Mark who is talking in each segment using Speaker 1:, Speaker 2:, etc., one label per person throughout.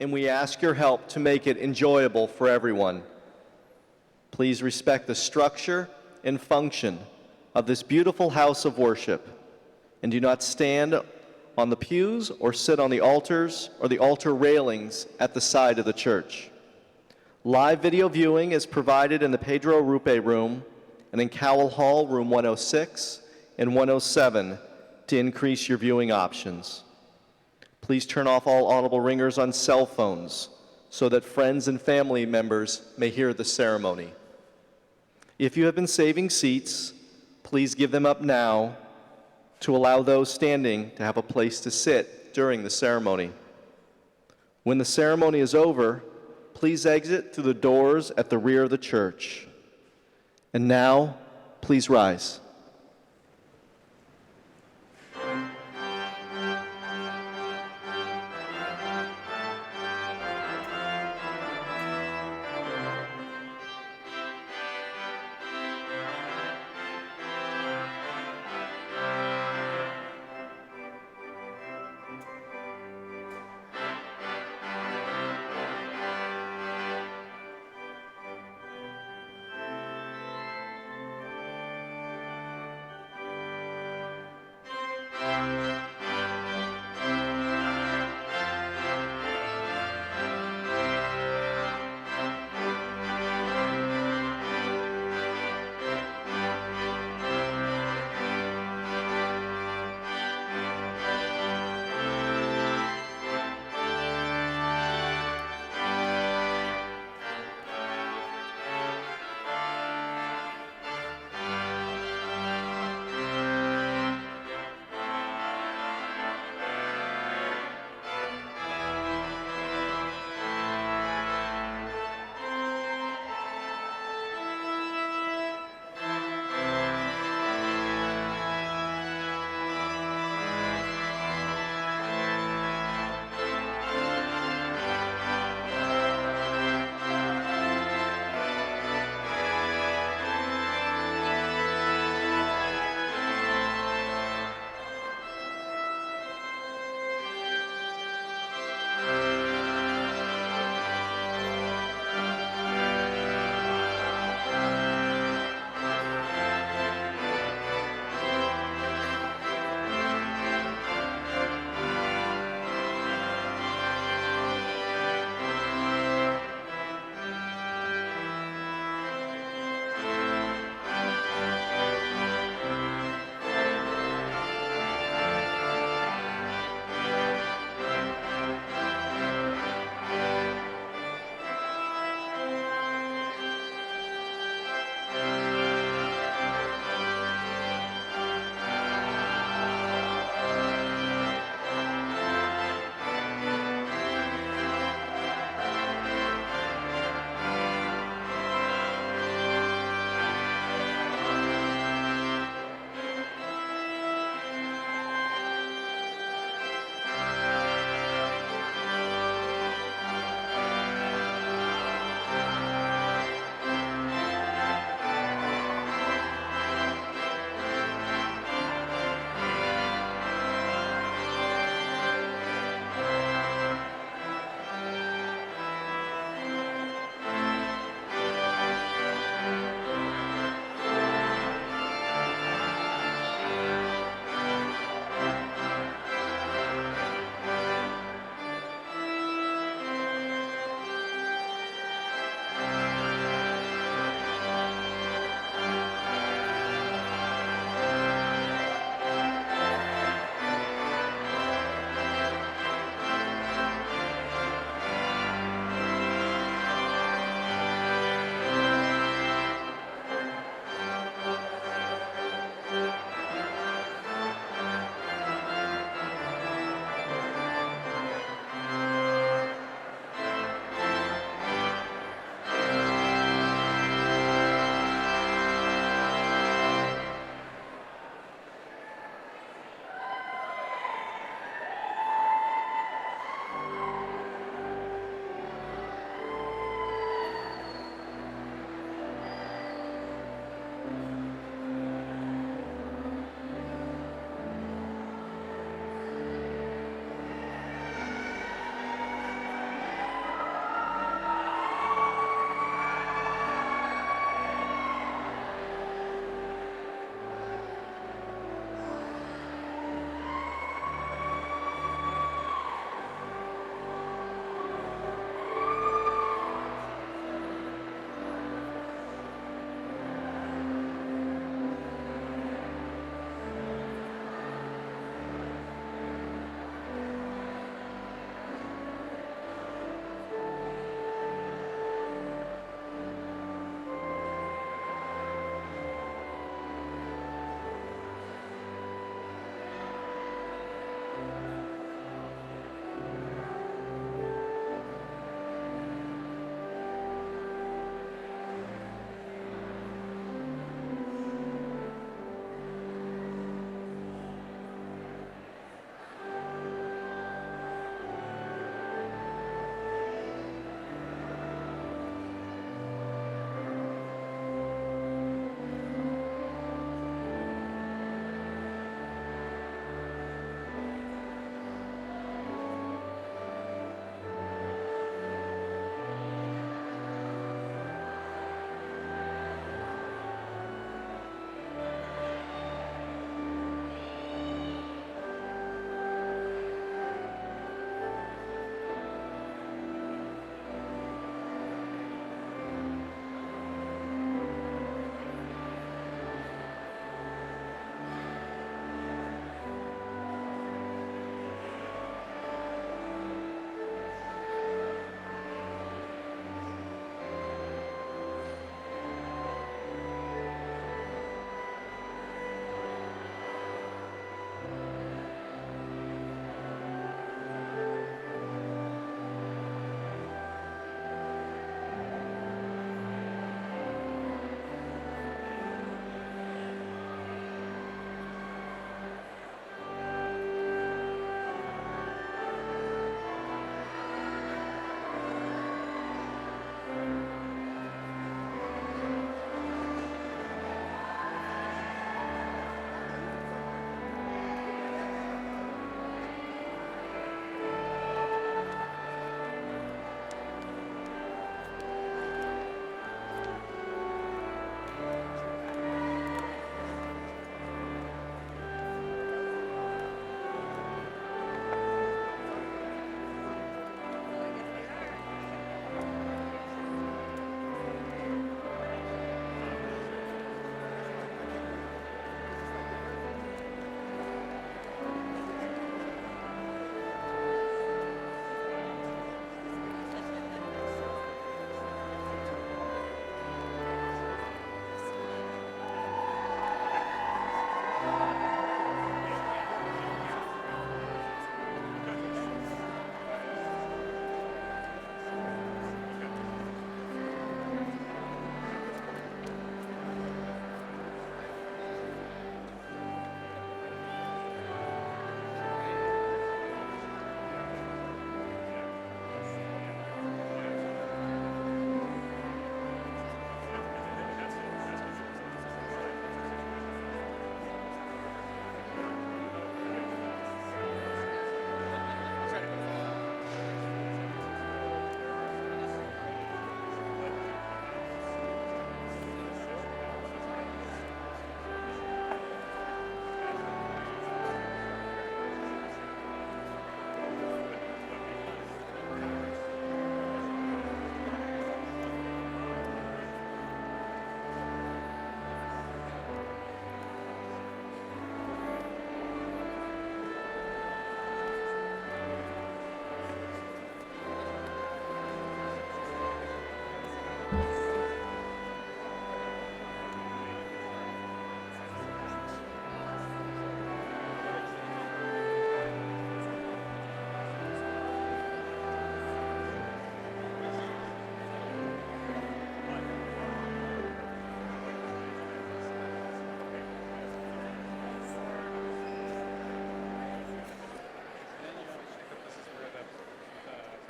Speaker 1: and we ask your help to make it enjoyable for everyone. Please respect the structure and function of this beautiful house of worship, and do not stand on the pews or sit on the altars or the altar railings at the side of the church. Live video viewing is provided in the Pedro Rupe room and in Cowell Hall, room 106 and 107, to increase your viewing options. Please turn off all audible ringers on cell phones so that friends and family members may hear the ceremony. If you have been saving seats, please give them up now to allow those standing to have a place to sit during the ceremony. When the ceremony is over, please exit through the doors at the rear of the church. And now, please rise.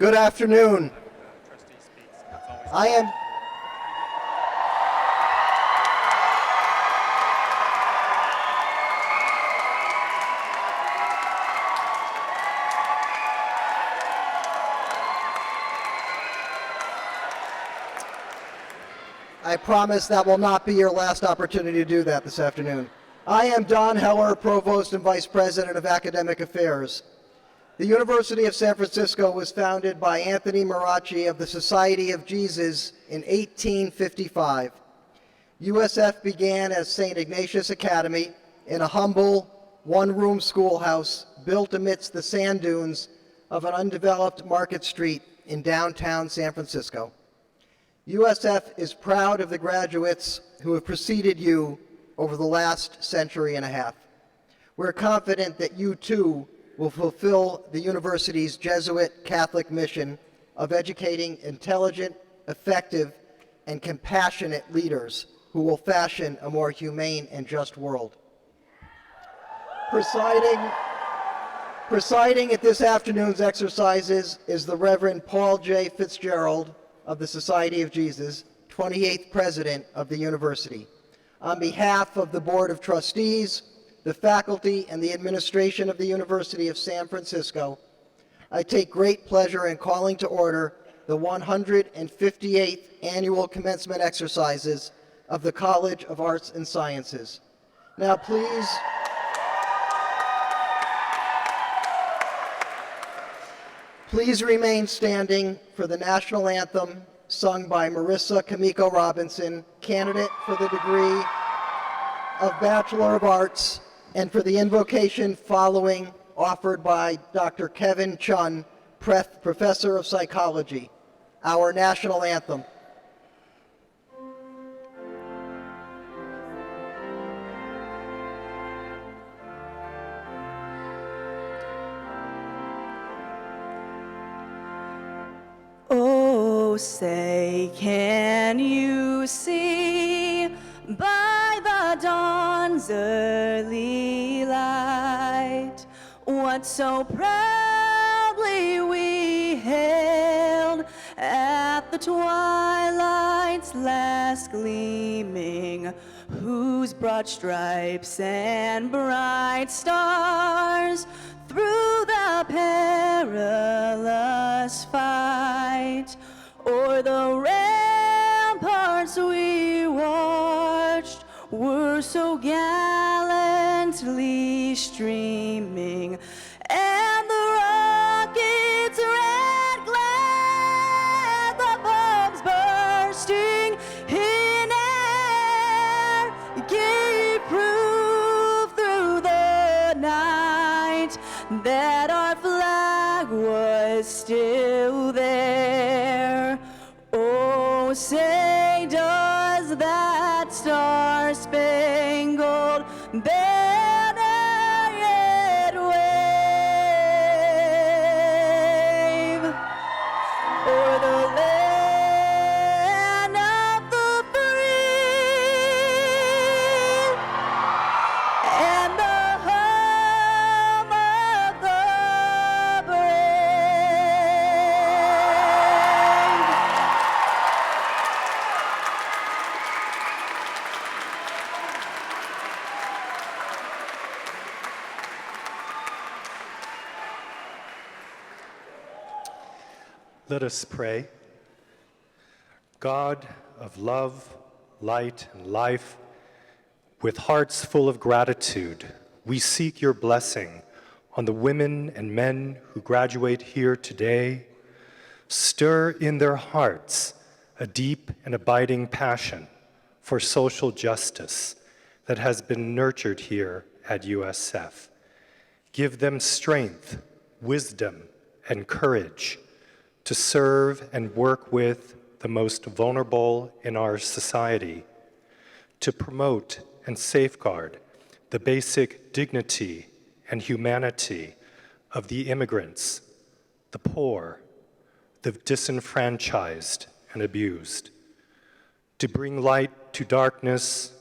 Speaker 2: Good afternoon. I promise that will not be your last opportunity to do that this afternoon. I am Don Heller, Provost and Vice President of Academic Affairs. The University of San Francisco was founded by Anthony Marachi of the Society of Jesus in 1855. USF began as St. Ignatius Academy in a humble, one-room schoolhouse built amidst the sand dunes of an undeveloped Market Street in downtown San Francisco. USF is proud of the graduates who have preceded you over the last century and a half. We're confident that you too will fulfill the university's Jesuit Catholic mission of educating intelligent, effective, and compassionate leaders who will fashion a more humane and just world. Presiding at this afternoon's exercises is the Reverend Paul J. Fitzgerald of the Society of Jesus, 28th President of the University. On behalf of the Board of Trustees, the faculty, and the administration of the University of San Francisco, I take great pleasure in calling to order the 158th Annual Commencement Exercises of the College of Arts and Sciences. Now please remain standing for the national anthem sung by Marissa Kamiko Robinson, candidate for the degree of Bachelor of Arts, and for the invocation following, offered by Dr. Kevin Chun, Professor of Psychology, our national anthem.
Speaker 3: Oh, say, can you see by the dawn's early light what so proudly we hailed at the twilight's last gleaming, whose broad stripes and bright stars through the perilous fight o'er the ramparts we watched were so gallantly streaming, and the rockets' red glare, the bombs bursting in air, gave proof through the night that our flag was still there. Oh, say, does that star-spangled banner yet wave o'er the land of the free and the home of the brave?
Speaker 4: Let us pray. God of love, light, and life, with hearts full of gratitude, we seek your blessing on the women and men who graduate here today. Stir in their hearts a deep and abiding passion for social justice that has been nurtured here at USF. Give them strength, wisdom, and courage to serve and work with the most vulnerable in our society, to promote and safeguard the basic dignity and humanity of the immigrants, the poor, the disenfranchised and abused, to bring light to darkness,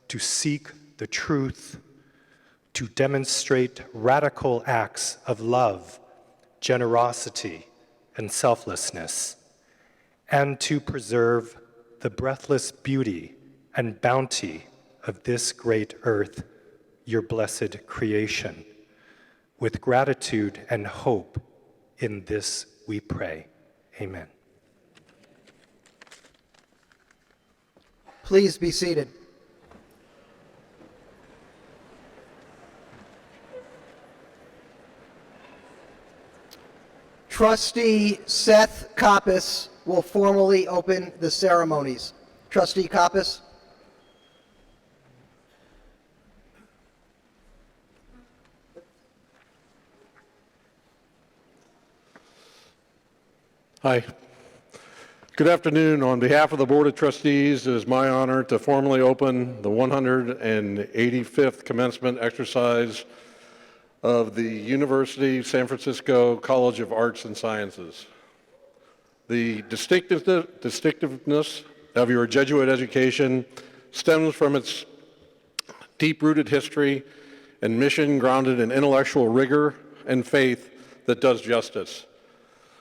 Speaker 4: to seek the truth, to demonstrate radical acts of love, generosity, and selflessness, and to preserve the breathless beauty and bounty of this great earth, your blessed creation. With gratitude and hope, in this we pray. Amen.
Speaker 2: Please be seated. Trustee Seth Koppes will formally open the ceremonies. Trustee Koppes.
Speaker 5: Hi. Good afternoon. On behalf of the Board of Trustees, it is my honor to formally open the 185th commencement exercise of the University of San Francisco College of Arts and Sciences. The distinctiveness of your Jesuit education stems from its deep-rooted history and mission grounded in intellectual rigor and faith that does justice.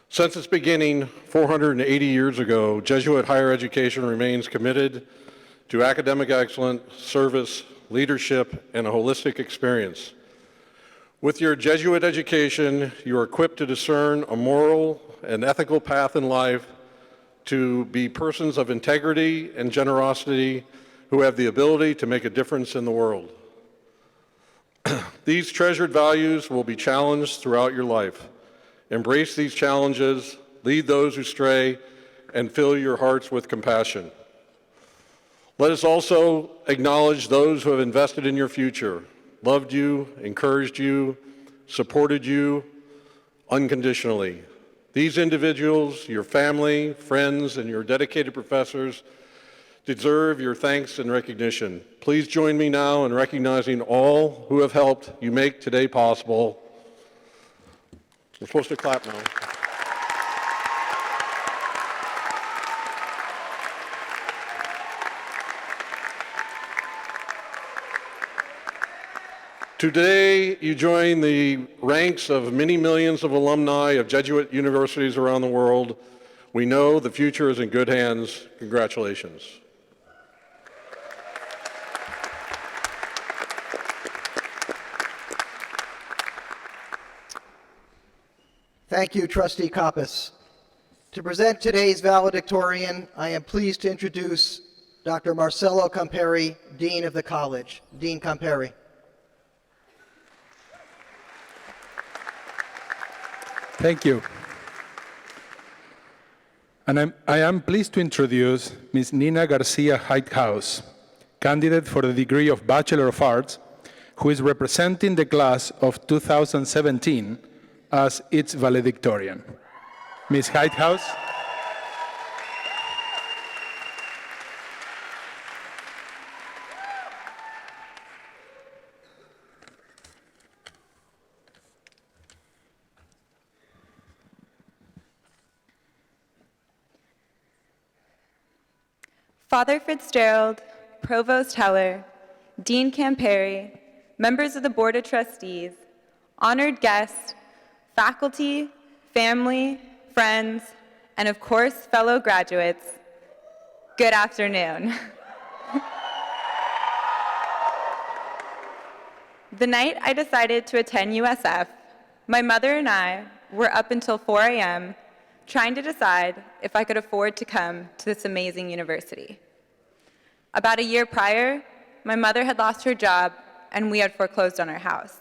Speaker 5: Since its beginning 480 years ago, Jesuit higher education remains committed to academic excellence, service, leadership, and a holistic experience. With your Jesuit education, you are equipped to discern a moral and ethical path in life, to be persons of integrity and generosity who have the ability to make a difference in the world. These treasured values will be challenged throughout your life. Embrace these challenges, lead those who stray, and fill your hearts with compassion. Let us also acknowledge those who have invested in your future, loved you, encouraged you, supported you unconditionally. These individuals, your family, friends, and your dedicated professors deserve your thanks and recognition. Please join me now in recognizing all who have helped you make today possible. We're supposed to clap now. Today, you join the ranks of many millions of alumni of Jesuit universities around the world. We know the future is in good hands. Congratulations.
Speaker 2: Thank you, Trustee Koppes. To present today's valedictorian, I am pleased to introduce Dr. Marcello Camperi, Dean of the College. Dean Camperi.
Speaker 6: Thank you. And I am pleased to introduce Ms. Nina Garcia Heithaus, candidate for the degree of Bachelor of Arts, who is representing the class of 2017 as its valedictorian. Ms. Heithaus.
Speaker 3: Father Fitzgerald, Provost Heller, Dean Camperi, members of the Board of Trustees, honored guests, faculty, family, friends, and of course, fellow graduates, good afternoon. The night I decided to attend USF, my mother and I were up until 4 a.m. trying to decide if I could afford to come to this amazing university. About a year prior, my mother had lost her job and we had foreclosed on our house.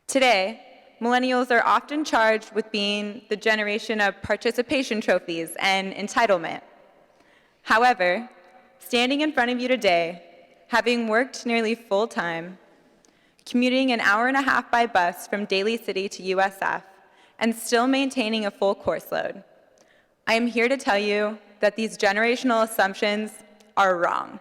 Speaker 3: Today, millennials are often charged with being the generation of participation trophies and entitlement. However, standing in front of you today, having worked nearly full-time, commuting an hour and a half by bus from Daly City to USF, and still maintaining a full course load, I am here to tell you that these generational assumptions are wrong.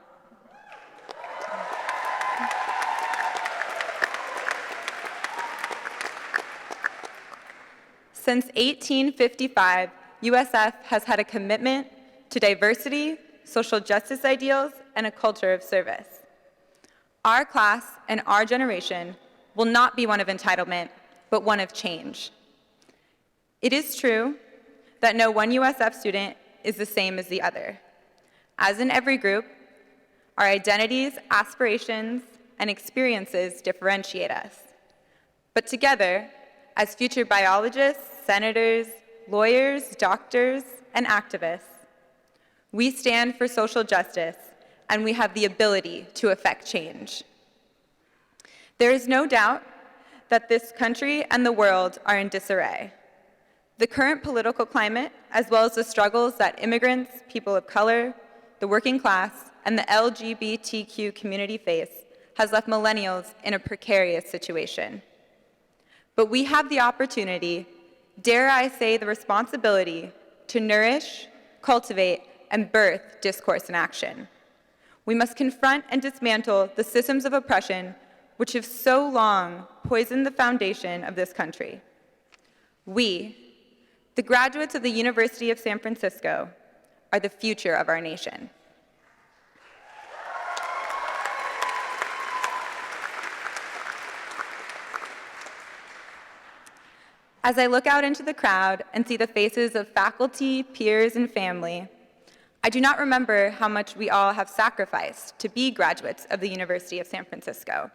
Speaker 3: Since 1855, USF has had a commitment to diversity, social justice ideals, and a culture of service. Our class and our generation will not be one of entitlement, but one of change. It is true that no one USF student is the same as the other. As in every group, our identities, aspirations, and experiences differentiate us. But together, as future biologists, senators, lawyers, doctors, and activists, we stand for social justice, and we have the ability to affect change. There is no doubt that this country and the world are in disarray. The current political climate, as well as the struggles that immigrants, people of color, the working class, and the LGBTQ community face, has left millennials in a precarious situation. But we have the opportunity, dare I say the responsibility, to nourish, cultivate, and birth discourse and action. We must confront and dismantle the systems of oppression which have so long poisoned the foundation of this country. We, the graduates of the University of San Francisco, are the future of our nation. As I look out into the crowd and see the faces of faculty, peers, and family, I do not remember how much we all have sacrificed to be graduates of the University of San Francisco,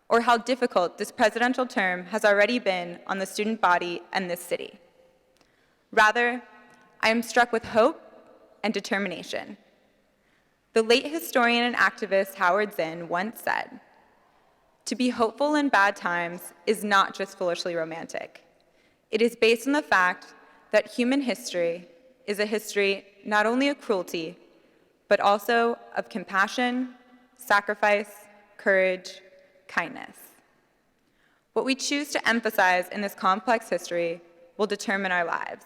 Speaker 3: or how difficult this presidential term has already been on the student body and this city. Rather, I am struck with hope and determination. The late historian and activist Howard Zinn once said, "To be hopeful in bad times is not just foolishly romantic. It is based on the fact that human history is a history not only of cruelty, but also of compassion, sacrifice, courage, kindness." What we choose to emphasize in this complex history will determine our lives.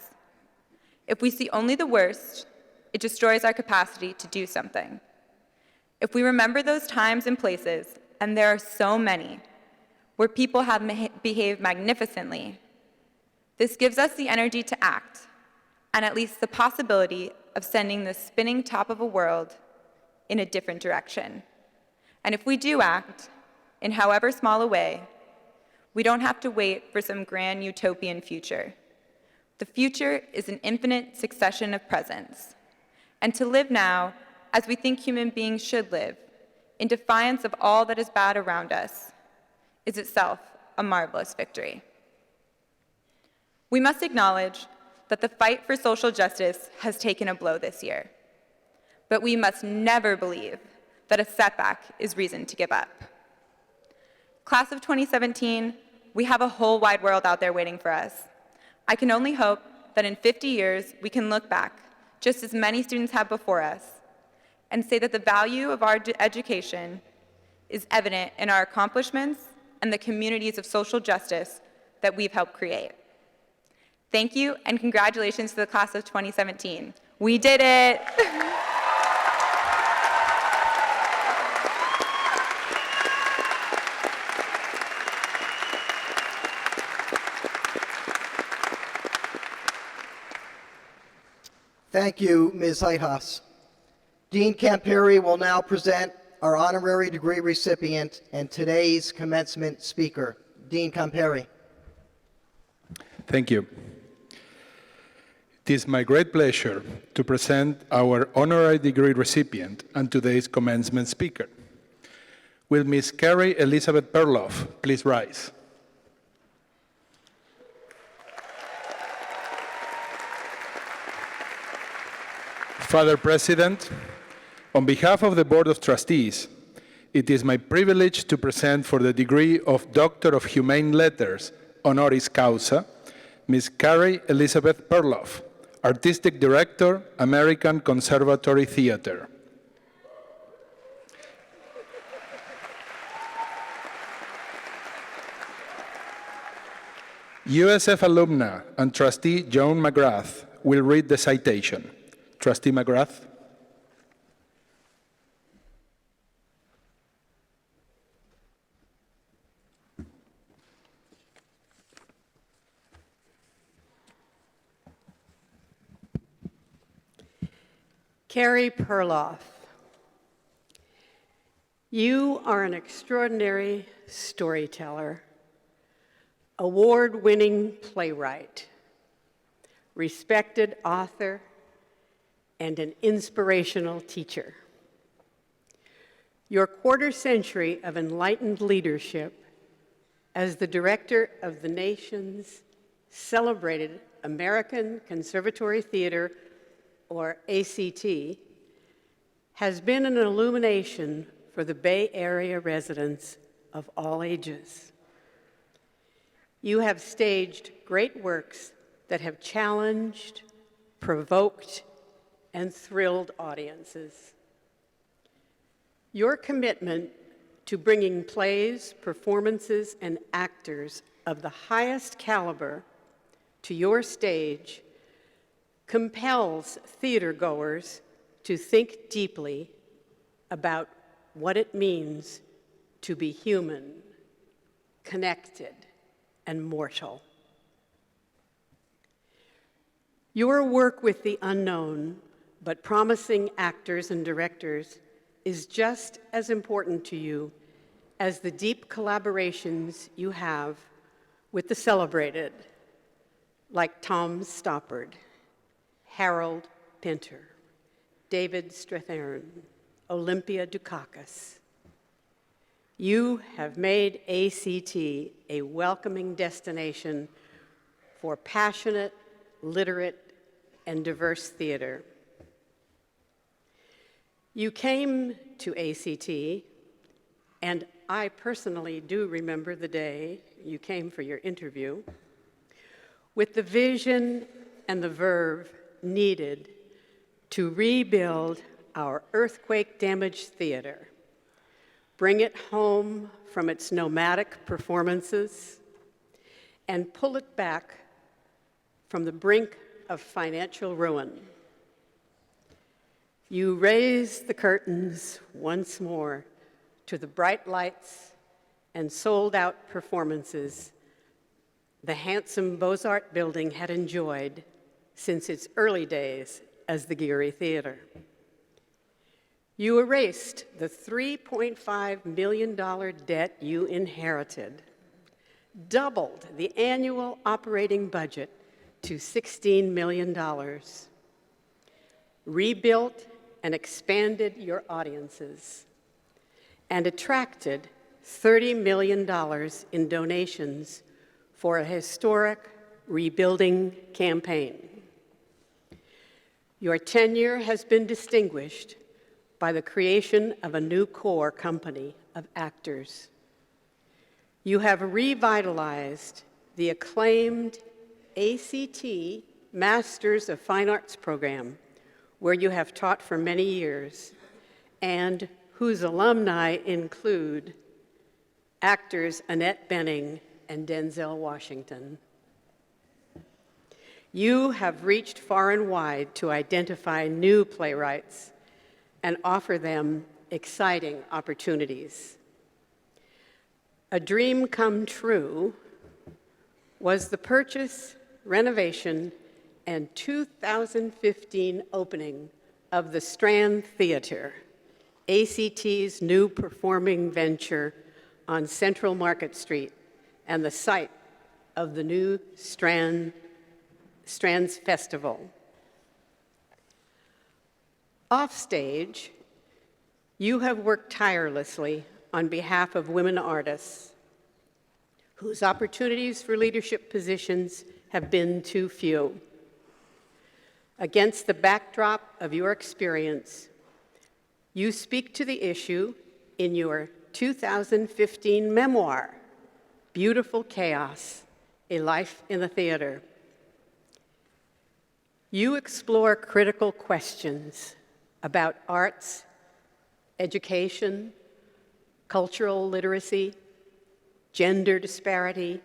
Speaker 3: If we see only the worst, it destroys our capacity to do something. If we remember those times and places, and there are so many, where people have behaved magnificently, this gives us the energy to act, and at least the possibility of sending the spinning top of a world in a different direction. And if we do act, in however small a way, we don't have to wait for some grand utopian future. The future is an infinite succession of presents. And to live now as we think human beings should live, in defiance of all that is bad around us, is itself a marvelous victory. We must acknowledge that the fight for social justice has taken a blow this year. But we must never believe that a setback is reason to give up. Class of 2017, we have a whole wide world out there waiting for us. I can only hope that in 50 years we can look back, just as many students have before us, and say that the value of our education is evident in our accomplishments and the communities of social justice that we've helped create. Thank you, and congratulations to the class of 2017. We did it!
Speaker 2: Thank you, Ms. Heithaus. Dean Camperi will now present our honorary degree recipient and today's commencement speaker. Dean Camperi.
Speaker 6: Thank you. It is my great pleasure to present our honorary degree recipient and today's commencement speaker. Will Ms. Carrie Elizabeth Perloff please rise? Father President, on behalf of the Board of Trustees, it is my privilege to present for the degree of Doctor of Humane Letters, honoris causa, Ms. Carrie Elizabeth Perloff, Artistic Director, American Conservatory Theater. USF alumna and trustee Joan McGrath will read the citation. Trustee McGrath.
Speaker 7: Carrie Perloff, you are an extraordinary storyteller, award-winning playwright, respected author, and an inspirational teacher. Your quarter century of enlightened leadership as the director of the nation's celebrated American Conservatory Theater, or ACT, has been an illumination for the Bay Area residents of all ages. You have staged great works that have challenged, provoked, and thrilled audiences. Your commitment to bringing plays, performances, and actors of the highest caliber to your stage compels theatergoers to think deeply about what it means to be human, connected, and mortal. Your work with the unknown but promising actors and directors is just as important to you as the deep collaborations you have with the celebrated, like Tom Stoppard, Harold Pinter, David Strathairn, Olympia Dukakis. You have made ACT a welcoming destination for passionate, literate, and diverse theater. You came to ACT, and I personally do remember the day you came for your interview, with the vision and the verve needed to rebuild our earthquake-damaged theater, bring it home from its nomadic performances, and pull it back from the brink of financial ruin. You raised the curtains once more to the bright lights and sold-out performances the handsome Beaux-Arts building had enjoyed since its early days as the Geary Theater. You erased the $3.5 million debt you inherited, doubled the annual operating budget to $16 million, rebuilt and expanded your audiences, and attracted $30 million in donations for a historic rebuilding campaign. Your tenure has been distinguished by the creation of a new core company of actors. You have revitalized the acclaimed ACT Masters of Fine Arts program, where you have taught for many years, and whose alumni include actors Annette Bening and Denzel Washington. You have reached far and wide to identify new playwrights and offer them exciting opportunities. A dream come true was the purchase, renovation, and 2015 opening of the Strand Theater, ACT's new performing venture on Central Market Street and the site of the new Strands Festival. Offstage, you have worked tirelessly on behalf of women artists whose opportunities for leadership positions have been too few. Against the backdrop of your experience, you speak to the issue in your 2015 memoir, Beautiful Chaos, A Life in the Theater. You explore critical questions about arts, education, cultural literacy, gender disparity,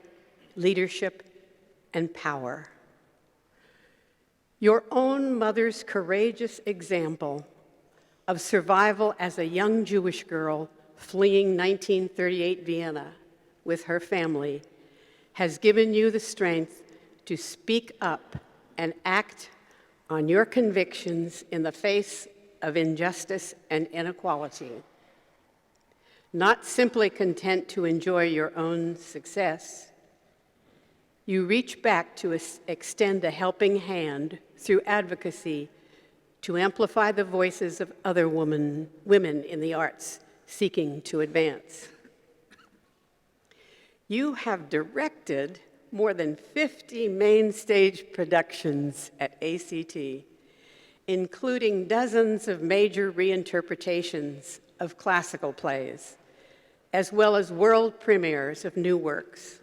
Speaker 7: leadership, and power. Your own mother's courageous example of survival as a young Jewish girl fleeing 1938 Vienna with her family has given you the strength to speak up and act on your convictions in the face of injustice and inequality. Not simply content to enjoy your own success, You reach back to extend a helping hand through advocacy to amplify the voices of other women in the arts seeking to advance. You have directed more than 50 main stage productions at ACT, including dozens of major reinterpretations of classical plays, as well as world premieres of new works.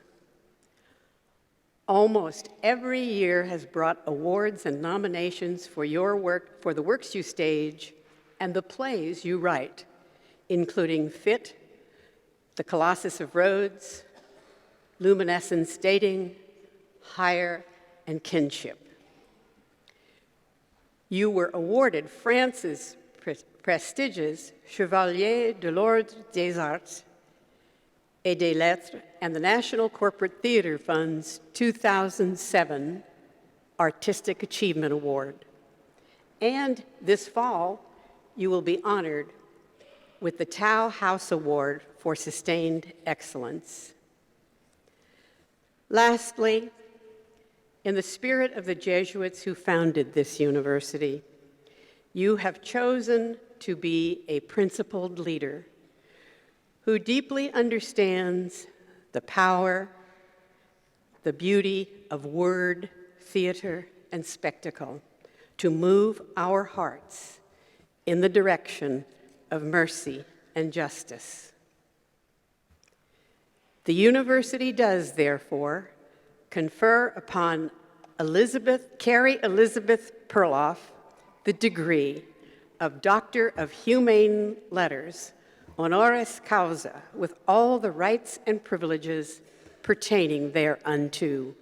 Speaker 7: Almost every year has brought awards and nominations for your work, for the works you stage and the plays you write, including Fit, The Colossus of Rhodes, Luminescence Dating, Hire, and Kinship. You were awarded France's prestigious Chevalier de l'Ordre des Arts et des Lettres and the National Corporate Theater Fund's 2007 Artistic Achievement Award. And this fall, you will be honored with the Tao House Award for Sustained Excellence. Lastly, in the spirit of the Jesuits who founded this university, you have chosen to be a principled leader who deeply understands the power, the beauty of word, theater, and spectacle to move our hearts in the direction of mercy and justice. The university does, therefore, confer upon Carrie Elizabeth Perloff the degree of Doctor of Humane Letters, honoris causa, with all the rights and privileges pertaining thereunto,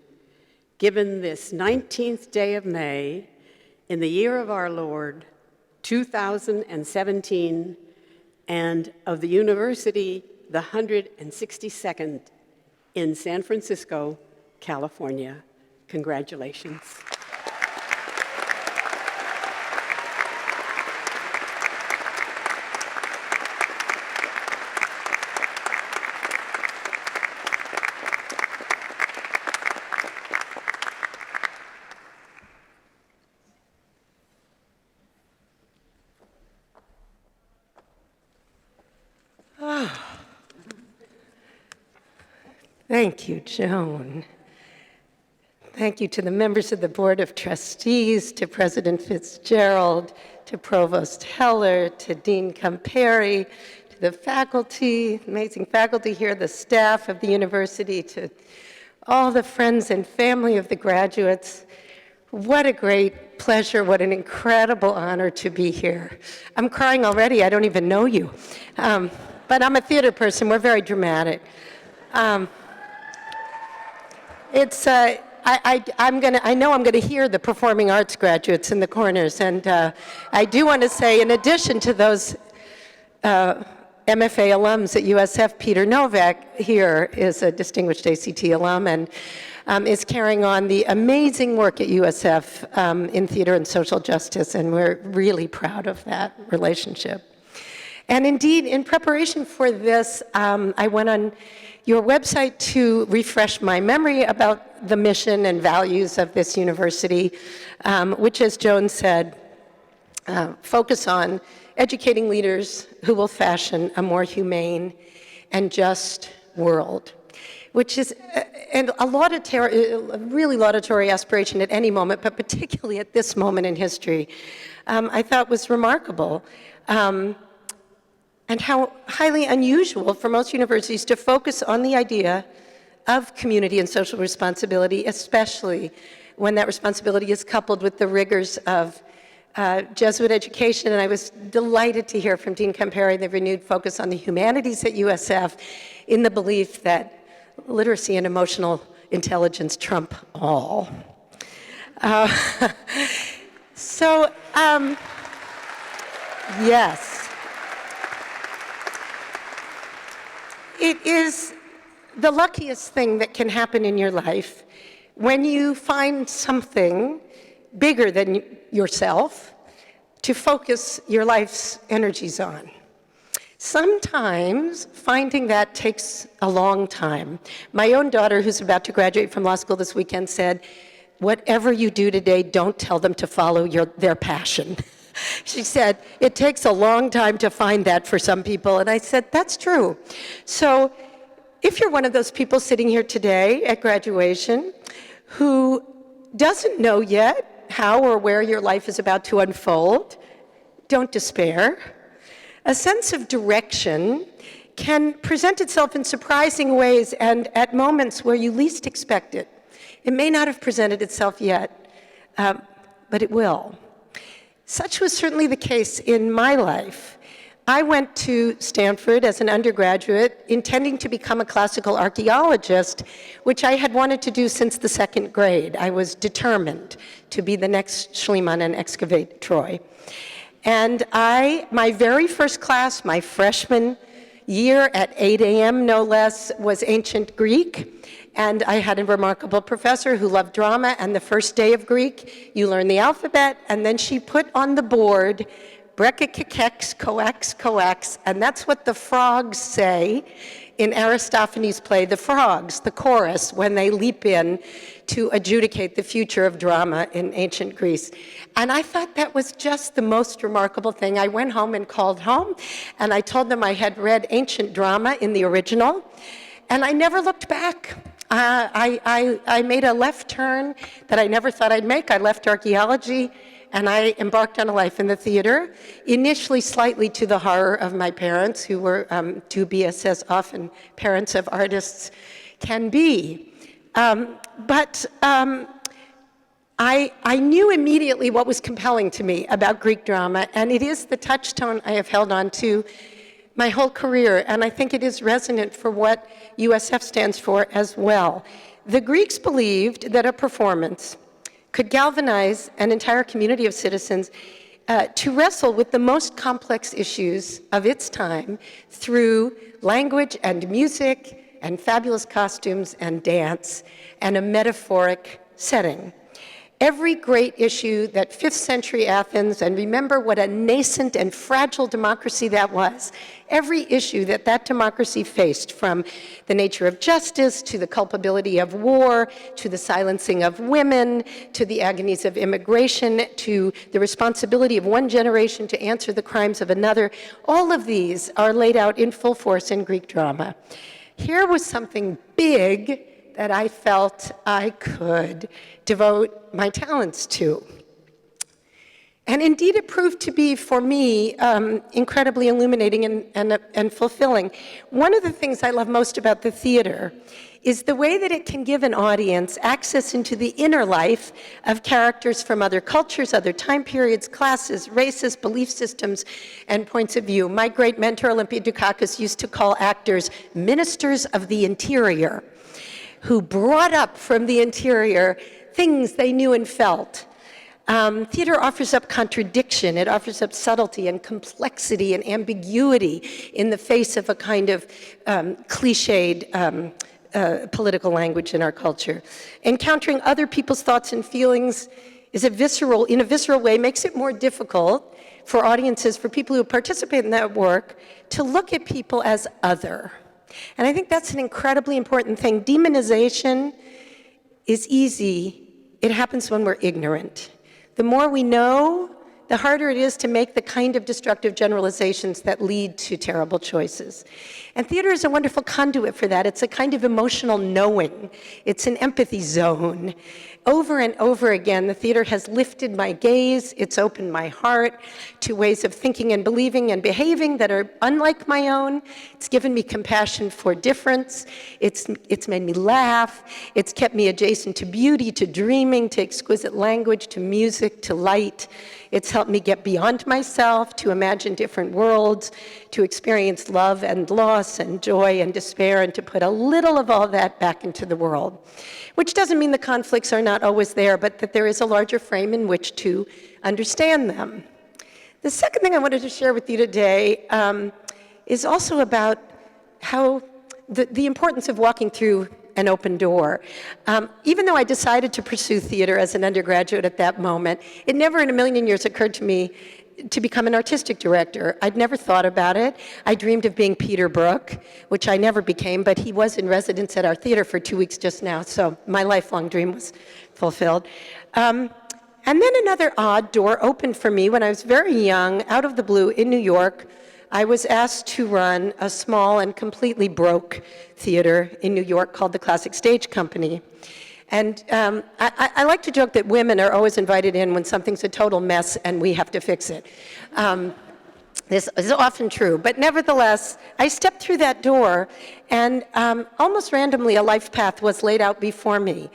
Speaker 7: given this 19th day of May, in the year of our Lord, 2017, and of the university, the 162nd in San Francisco, California. Congratulations.
Speaker 8: Thank you, Joan. Thank you to the members of the Board of Trustees, to President Fitzgerald, to Provost Heller, to Dean Camperi, to the faculty, amazing faculty here, the staff of the university, to all the friends and family of the graduates. What a great pleasure, what an incredible honor to be here. I'm crying already, I don't even know you. But I'm a theater person, we're very dramatic. I know I'm gonna hear the performing arts graduates in the corners, and I do want to say, in addition to those MFA alums at USF, Peter Novak here is a distinguished ACT alum and is carrying on the amazing work at USF in theater and social justice, and we're really proud of that relationship. And indeed, in preparation for this, I went on your website to refresh my memory about the mission and values of this university, which, as Joan said, focus on educating leaders who will fashion a more humane and just world, which is a really laudatory aspiration at any moment, but particularly at this moment in history, I thought was remarkable. And how highly unusual for most universities to focus on the idea of community and social responsibility, especially when that responsibility is coupled with the rigors of Jesuit education. And I was delighted to hear from Dean Camperi the renewed focus on the humanities at USF, in the belief that literacy and emotional intelligence trump all. Yes. It is the luckiest thing that can happen in your life when you find something bigger than yourself to focus your life's energies on. Sometimes finding that takes a long time. My own daughter, who's about to graduate from law school this weekend, said, whatever you do today, don't tell them to follow their passion. She said, it takes a long time to find that for some people. And I said, that's true. So if you're one of those people sitting here today at graduation who doesn't know yet how or where your life is about to unfold, don't despair. A sense of direction can present itself in surprising ways and at moments where you least expect it. It may not have presented itself yet, but it will. Such was certainly the case in my life. I went to Stanford as an undergraduate, intending to become a classical archaeologist, which I had wanted to do since the second grade. I was determined to be the next Schliemann and excavate Troy. And my very first class, my freshman year at 8 a.m. no less, was ancient Greek. And I had a remarkable professor who loved drama, and the first day of Greek, you learn the alphabet, and then she put on the board, brekikekex, coax, coax, and that's what the frogs say in Aristophanes' play, The Frogs, the chorus, when they leap in to adjudicate the future of drama in ancient Greece. And I thought that was just the most remarkable thing. I went home and called home, and I told them I had read ancient drama in the original, and I never looked back. I made a left turn that I never thought I'd make. I left archaeology, and I embarked on a life in the theater, initially slightly to the horror of my parents, who were dubious, as often parents of artists can be. But I knew immediately what was compelling to me about Greek drama, and it is the touchstone I have held on to my whole career, and I think it is resonant for what USF stands for as well. The Greeks believed that a performance could galvanize an entire community of citizens to wrestle with the most complex issues of its time through language and music and fabulous costumes and dance and a metaphoric setting. Every great issue that 5th century Athens, and remember what a nascent and fragile democracy that was, every issue that that democracy faced, from the nature of justice to the culpability of war, to the silencing of women, to the agonies of immigration, to the responsibility of one generation to answer the crimes of another, all of these are laid out in full force in Greek drama. Here was something big that I felt I could devote my talents to. And indeed, it proved to be, for me, incredibly illuminating and fulfilling. One of the things I love most about the theater is the way that it can give an audience access into the inner life of characters from other cultures, other time periods, classes, races, belief systems, and points of view. My great mentor, Olympia Dukakis, used to call actors ministers of the interior, who brought up from the interior things they knew and felt. Theater offers up contradiction. It offers up subtlety and complexity and ambiguity in the face of a kind of cliched political language in our culture. Encountering other people's thoughts and feelings in a visceral way, makes it more difficult for audiences, for people who participate in that work, to look at people as other. And I think that's an incredibly important thing. Demonization is easy. It happens when we're ignorant. The more we know, the harder it is to make the kind of destructive generalizations that lead to terrible choices. And theater is a wonderful conduit for that. It's a kind of emotional knowing. It's an empathy zone. Over and over again, the theater has lifted my gaze. It's opened my heart to ways of thinking and believing and behaving that are unlike my own. It's given me compassion for difference. It's made me laugh. It's kept me adjacent to beauty, to dreaming, to exquisite language, to music, to light. It's helped me get beyond myself, to imagine different worlds, to experience love and loss and joy and despair, and to put a little of all that back into the world. Which doesn't mean the conflicts are not always there, but that there is a larger frame in which to understand them. The second thing I wanted to share with you today is also about how the importance of walking through an open door. Even though I decided to pursue theater as an undergraduate at that moment, it never in a million years occurred to me to become an artistic director. I'd never thought about it. I dreamed of being Peter Brook, which I never became, but he was in residence at our theater for 2 weeks just now, so my lifelong dream was fulfilled. And then another odd door opened for me when I was very young, out of the blue, in New York. I was asked to run a small and completely broke theater in New York called the Classic Stage Company. And I like to joke that women are always invited in when something's a total mess and we have to fix it. This is often true, but nevertheless, I stepped through that door and almost randomly a life path was laid out before me.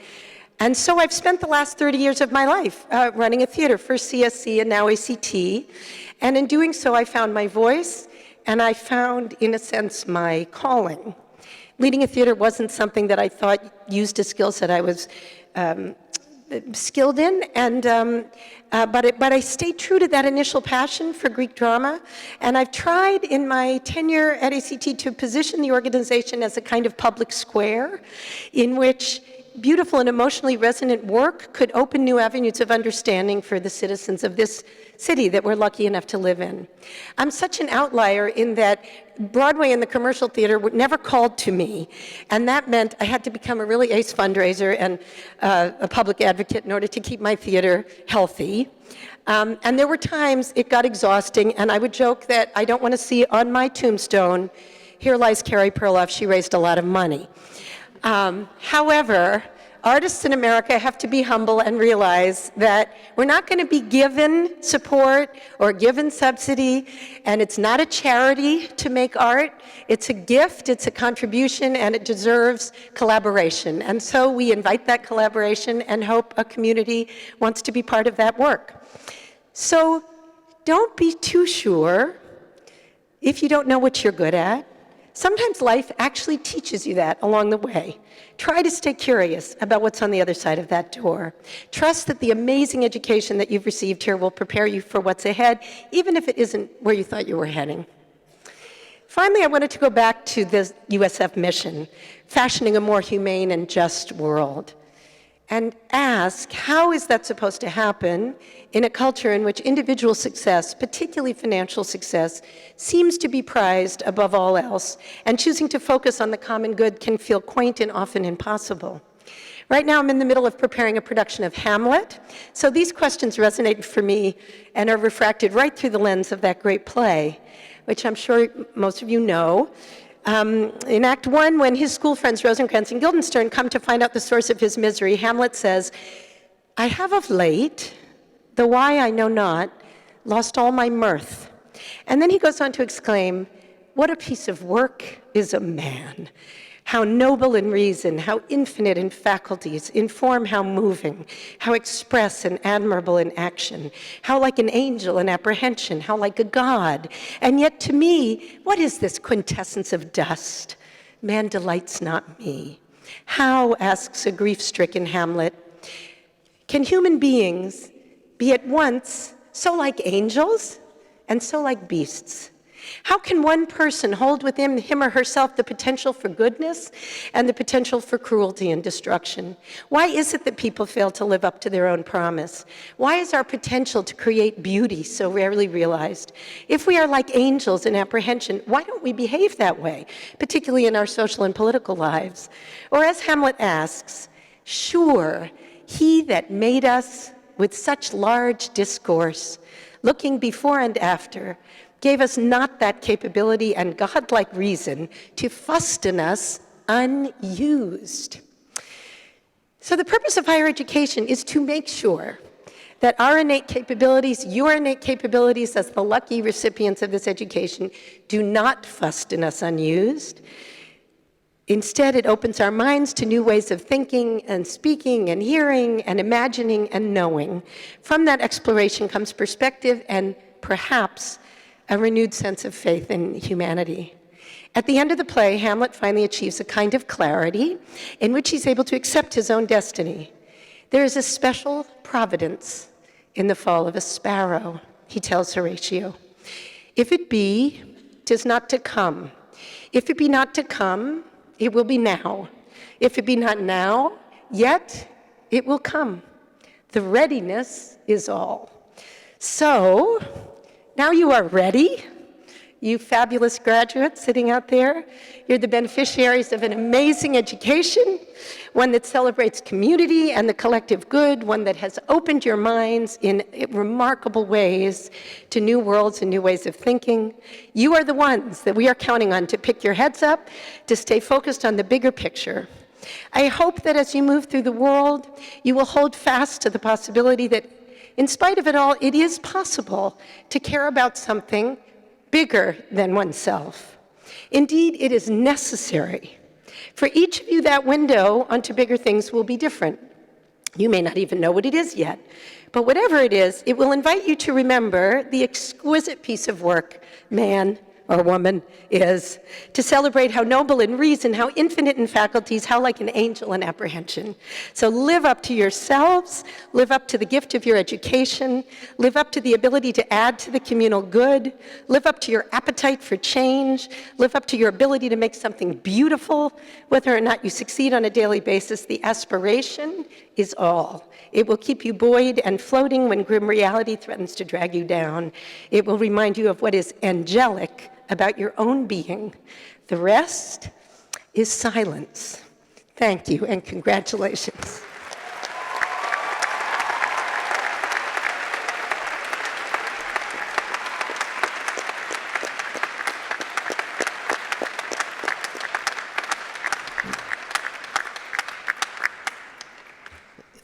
Speaker 8: And so I've spent the last 30 years of my life running a theater, first CSC and now ACT. And in doing so, I found my voice and I found, in a sense, my calling. Leading a theater wasn't something that I thought used a skill set I was skilled in, and but I stayed true to that initial passion for Greek drama, and I've tried in my tenure at ACT to position the organization as a kind of public square in which beautiful and emotionally resonant work could open new avenues of understanding for the citizens of this city that we're lucky enough to live in. I'm such an outlier in that Broadway and the commercial theater were never called to me, and that meant I had to become a really ace fundraiser and a public advocate in order to keep my theater healthy. And there were times it got exhausting, and I would joke that I don't want to see on my tombstone, "Here lies Carrie Perloff, she raised a lot of money." However, artists in America have to be humble and realize that we're not going to be given support or given subsidy, and it's not a charity to make art. It's a gift, it's a contribution, and it deserves collaboration. And so we invite that collaboration and hope a community wants to be part of that work. So don't be too sure if you don't know what you're good at. Sometimes life actually teaches you that along the way. Try to stay curious about what's on the other side of that door. Trust that the amazing education that you've received here will prepare you for what's ahead, even if it isn't where you thought you were heading. Finally, I wanted to go back to the USF mission, fashioning a more humane and just world, and ask, how is that supposed to happen in a culture in which individual success, particularly financial success, seems to be prized above all else, and choosing to focus on the common good can feel quaint and often impossible? Right now, I'm in the middle of preparing a production of Hamlet, so these questions resonate for me and are refracted right through the lens of that great play, which I'm sure most of you know. In Act 1, when his school friends Rosencrantz and Guildenstern come to find out the source of his misery, Hamlet says, "I have of late, though why I know not, lost all my mirth." And then he goes on to exclaim, "What a piece of work is a man! How noble in reason, how infinite in faculties, in form how moving, how express and admirable in action, how like an angel in apprehension, how like a god. And yet to me, what is this quintessence of dust? Man delights not me." How, asks a grief-stricken Hamlet, can human beings be at once so like angels and so like beasts? How can one person hold within him or herself the potential for goodness and the potential for cruelty and destruction? Why is it that people fail to live up to their own promise? Why is our potential to create beauty so rarely realized? If we are like angels in apprehension, why don't we behave that way, particularly in our social and political lives? Or as Hamlet asks, "Sure, he that made us with such large discourse, looking before and after, gave us not that capability and godlike reason to fasten us unused." So the purpose of higher education is to make sure that our innate capabilities, your innate capabilities as the lucky recipients of this education, do not fasten us unused. Instead, it opens our minds to new ways of thinking and speaking and hearing and imagining and knowing. From that exploration comes perspective and perhaps a renewed sense of faith in humanity. At the end of the play, Hamlet finally achieves a kind of clarity in which he's able to accept his own destiny. There is a special providence in the fall of a sparrow, he tells Horatio. If it be, 'tis not to come. If it be not to come, it will be now. If it be not now, yet it will come. The readiness is all. So, Now you are ready. You fabulous graduates sitting out there, you're the beneficiaries of an amazing education, one that celebrates community and the collective good, one that has opened your minds in remarkable ways to new worlds and new ways of thinking. You are the ones that we are counting on to pick your heads up, to stay focused on the bigger picture. I hope that as you move through the world, you will hold fast to the possibility that in spite of it all, it is possible to care about something bigger than oneself. Indeed, it is necessary. For each of you, that window onto bigger things will be different. You may not even know what it is yet, but whatever it is, it will invite you to remember the exquisite piece of work man or woman is, to celebrate how noble in reason, how infinite in faculties, how like an angel in apprehension. So live up to yourselves, live up to the gift of your education, live up to the ability to add to the communal good, live up to your appetite for change, live up to your ability to make something beautiful. Whether or not you succeed on a daily basis, the aspiration is all. It will keep you buoyed and floating when grim reality threatens to drag you down. It will remind you of what is angelic about your own being. The rest is silence. Thank you and congratulations.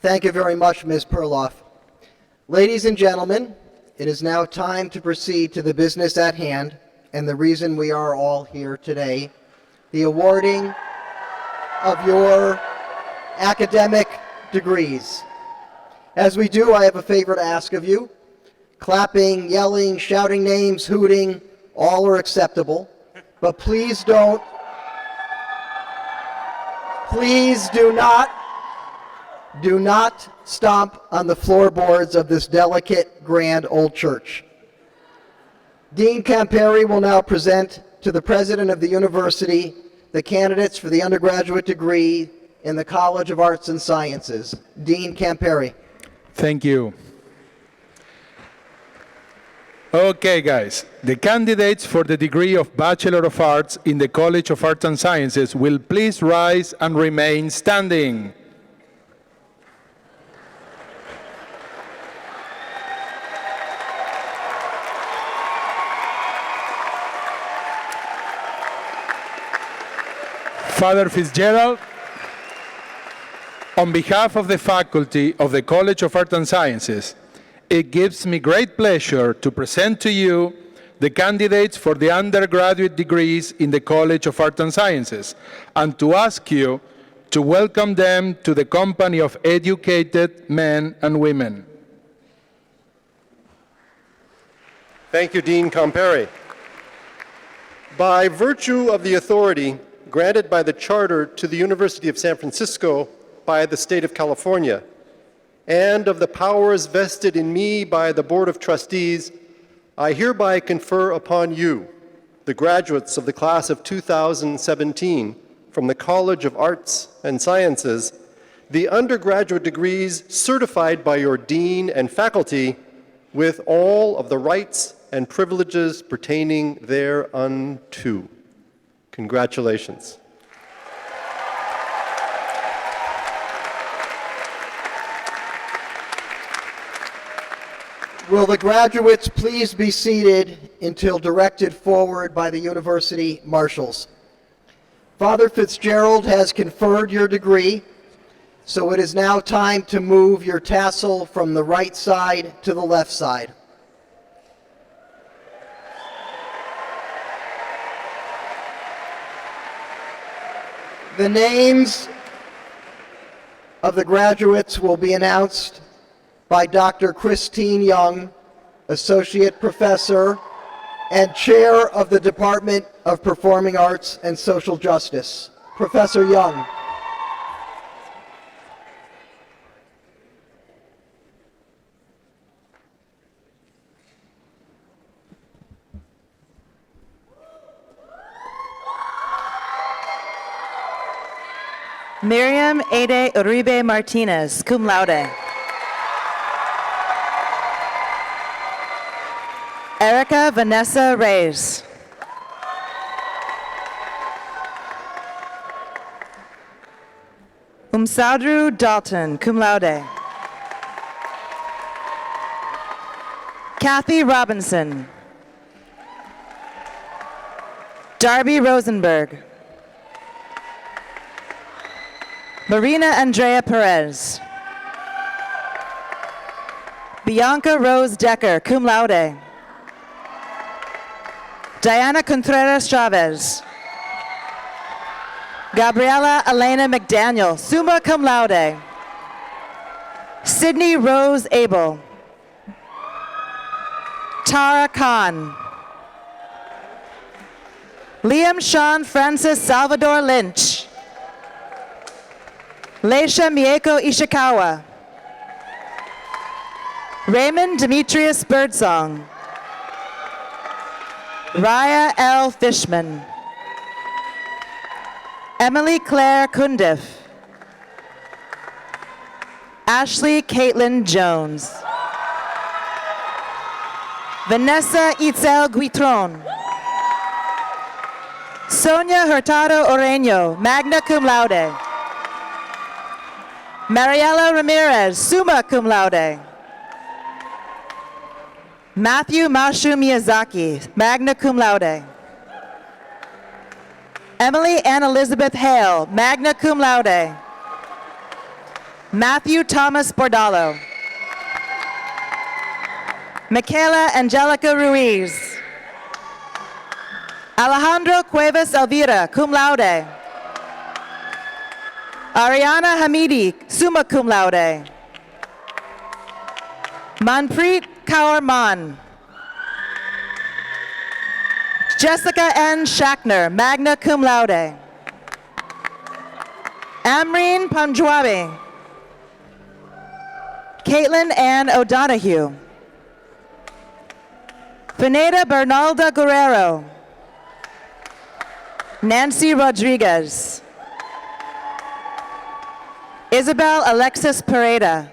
Speaker 2: Thank you very much, Ms. Perloff. Ladies and gentlemen, it is now time to proceed to the business at hand and the reason we are all here today, the awarding of your academic degrees. As we do, I have a favor to ask of you. Clapping, yelling, shouting names, hooting, all are acceptable, but please do not stomp on the floorboards of this delicate, grand old church. Dean Camperi will now present to the president of the university the candidates for the undergraduate degree in the College of Arts and Sciences. Dean Camperi.
Speaker 6: Thank you. Okay, guys. The candidates for the degree of Bachelor of Arts in the College of Arts and Sciences will please rise and remain standing. Father Fitzgerald, on behalf of the faculty of the College of Arts and Sciences, it gives me great pleasure to present to you the candidates for the undergraduate degrees in the College of Arts and Sciences, and to ask you to welcome them to the company of educated men and women.
Speaker 9: Thank you, Dean Camperi. By virtue of the authority granted by the Charter to the University of San Francisco by the State of California, and of the powers vested in me by the Board of Trustees, I hereby confer upon you, the graduates of the class of 2017 from the College of Arts and Sciences, the undergraduate degrees certified by your dean and faculty with all of the rights and privileges pertaining thereunto. Congratulations.
Speaker 2: Will the graduates please be seated until directed forward by the university marshals? Father Fitzgerald has conferred your degree, so it is now time to move your tassel from the right side to the left side. The names of the graduates will be announced by Dr. Christine Young, Associate Professor and Chair of the Department of Performing Arts and Social Justice. Professor Young.
Speaker 10: Miriam Ade Uribe Martinez, cum laude. Erica Vanessa Reyes. Umsadru Dalton, cum laude. Kathy Robinson. Darby Rosenberg. Marina Andrea Perez. Bianca Rose Decker, cum laude. Diana Contreras Chavez. Gabriela Elena McDaniel, summa cum laude. Sydney Rose Abel. Tara Khan. Liam Sean Francis Salvador Lynch. Leisha Mieko Ishikawa. Raymond Demetrius Birdsong. Raya L. Fishman. Emily Claire Cundiff. Ashley Caitlin Jones. Vanessa Itzel Guitron. Sonia Hurtado Oreño, magna cum laude. Mariela Ramirez, summa cum laude. Matthew Mashu Miyazaki, magna cum laude. Emily Ann Elizabeth Hale, magna cum laude. Matthew Thomas Bordalo. Michaela Angelica Ruiz. Alejandro Cuevas Elvira, cum laude. Ariana Hamidi, summa cum laude. Manpreet Kaur Man. Jessica N. Shackner, magna cum laude. Amreen Panjwabi. Caitlin Ann O'Donoghue. Fineda Bernalda Guerrero. Nancy Rodriguez. Isabel Alexis Pereda.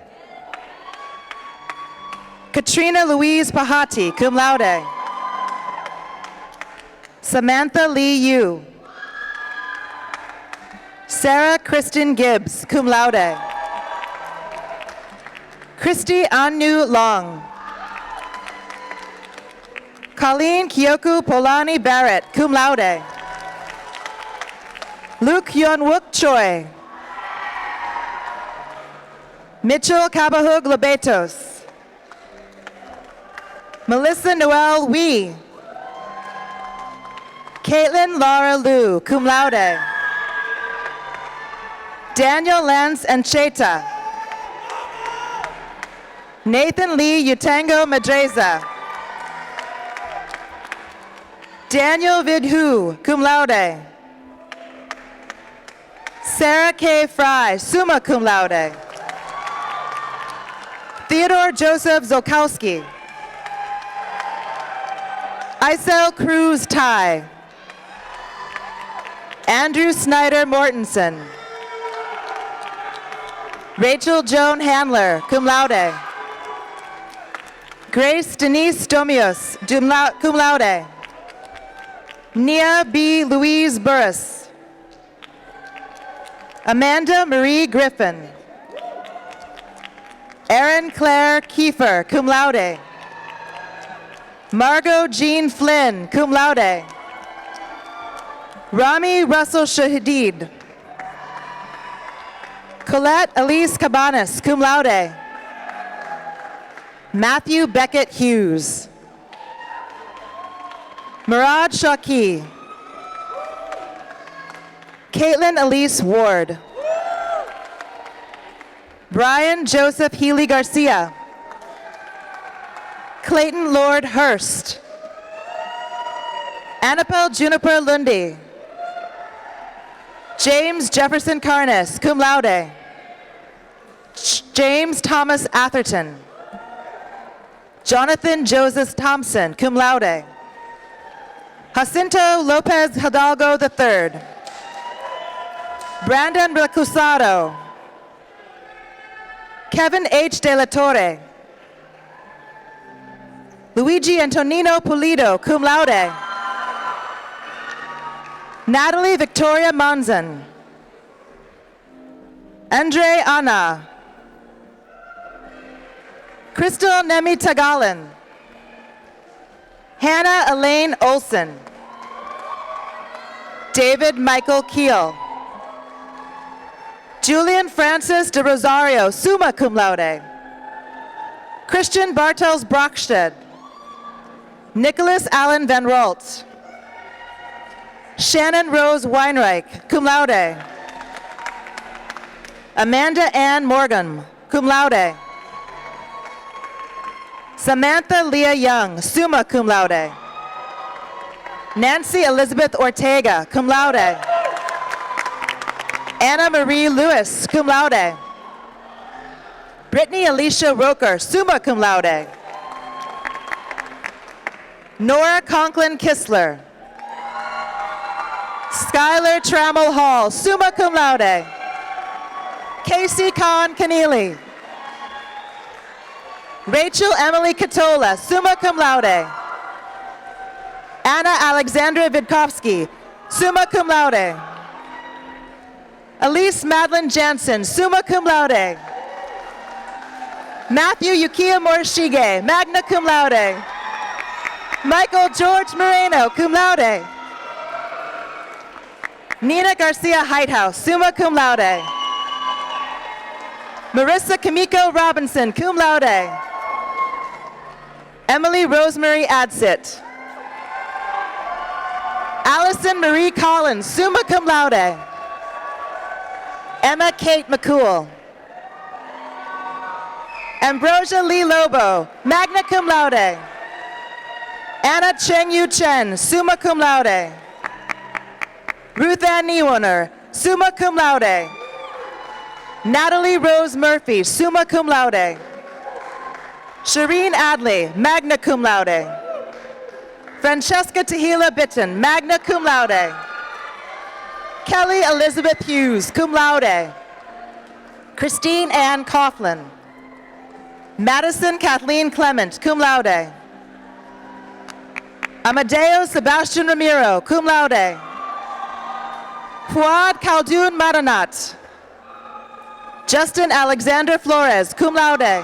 Speaker 10: Katrina Louise Pahati, cum laude. Samantha Lee Yu. Sarah Kristen Gibbs, cum laude. Christy Anu Long. Colleen Kyoku Polani Barrett, cum laude. Luke Hyun-wook Choi. Mitchell Kabahug Lobetos. Melissa Noel Wee. Caitlin Laura Liu, cum laude. Daniel Lance Ancheta. Nathan Lee Utango Madreza. Daniel Vidhu, cum laude. Sarah K. Fry, summa cum laude. Theodore Joseph Zolkowski. Isel Cruz Tai. Andrew Snyder Mortensen. Rachel Joan Handler, cum laude. Grace Denise Domios, cum laude. Nia B. Louise Burris. Amanda Marie Griffin. Erin Claire Kiefer, cum laude. Margot Jean Flynn, cum laude. Rami Russell Shahidid. Colette Elise Cabanas, cum laude. Matthew Beckett Hughes. Murad Shaki. Caitlin Elise Ward. Brian Joseph Healy Garcia. Clayton Lord Hurst. Annabelle Juniper Lundy. James Jefferson Carnes, cum laude. James Thomas Atherton. Jonathan Joseph Thompson, cum laude. Jacinto Lopez Hidalgo III. Brandon Recusado. Kevin H. De La Torre. Luigi Antonino Pulido, cum laude. Natalie Victoria Monzon. Andre Anna. Crystal Nemi Tagalan. Hannah Elaine Olson. David Michael Keel. Julian Francis de Rosario, summa cum laude. Christian Bartels Brocksted. Nicholas Allen Van Rolt. Shannon Rose Weinreich, cum laude. Amanda Ann Morgan, cum laude. Samantha Leah Young, summa cum laude. Nancy Elizabeth Ortega, cum laude. Anna Marie Lewis, cum laude. Brittany Alicia Roker, summa cum laude. Nora Conklin Kistler. Skylar Trammell Hall, summa cum laude. Casey Kahn Keneally. Rachel Emily Catola, summa cum laude. Anna Alexandra Vidkovsky, summa cum laude. Elise Madeline Jansen, summa cum laude. Matthew Yukiya Morishige, magna cum laude. Michael George Moreno, cum laude. Nina Garcia Heighthouse, summa cum laude. Marissa Kamiko Robinson, cum laude. Emily Rosemary Adsit. Allison Marie Collins, summa cum laude. Emma Kate McCool. Ambrosia Lee Lobo, magna cum laude. Anna Cheng Yu Chen, summa cum laude. Ruth Ann Niewoner, summa cum laude. Natalie Rose Murphy, summa cum laude. Shireen Adley, magna cum laude. Francesca Tahila Bitton, magna cum laude. Kelly Elizabeth Hughes, cum laude. Christine Ann Coughlin. Madison Kathleen Clement, cum laude. Amadeo Sebastian Ramiro, cum laude. Fuad Khaldun Madanat. Justin Alexander Flores, cum laude.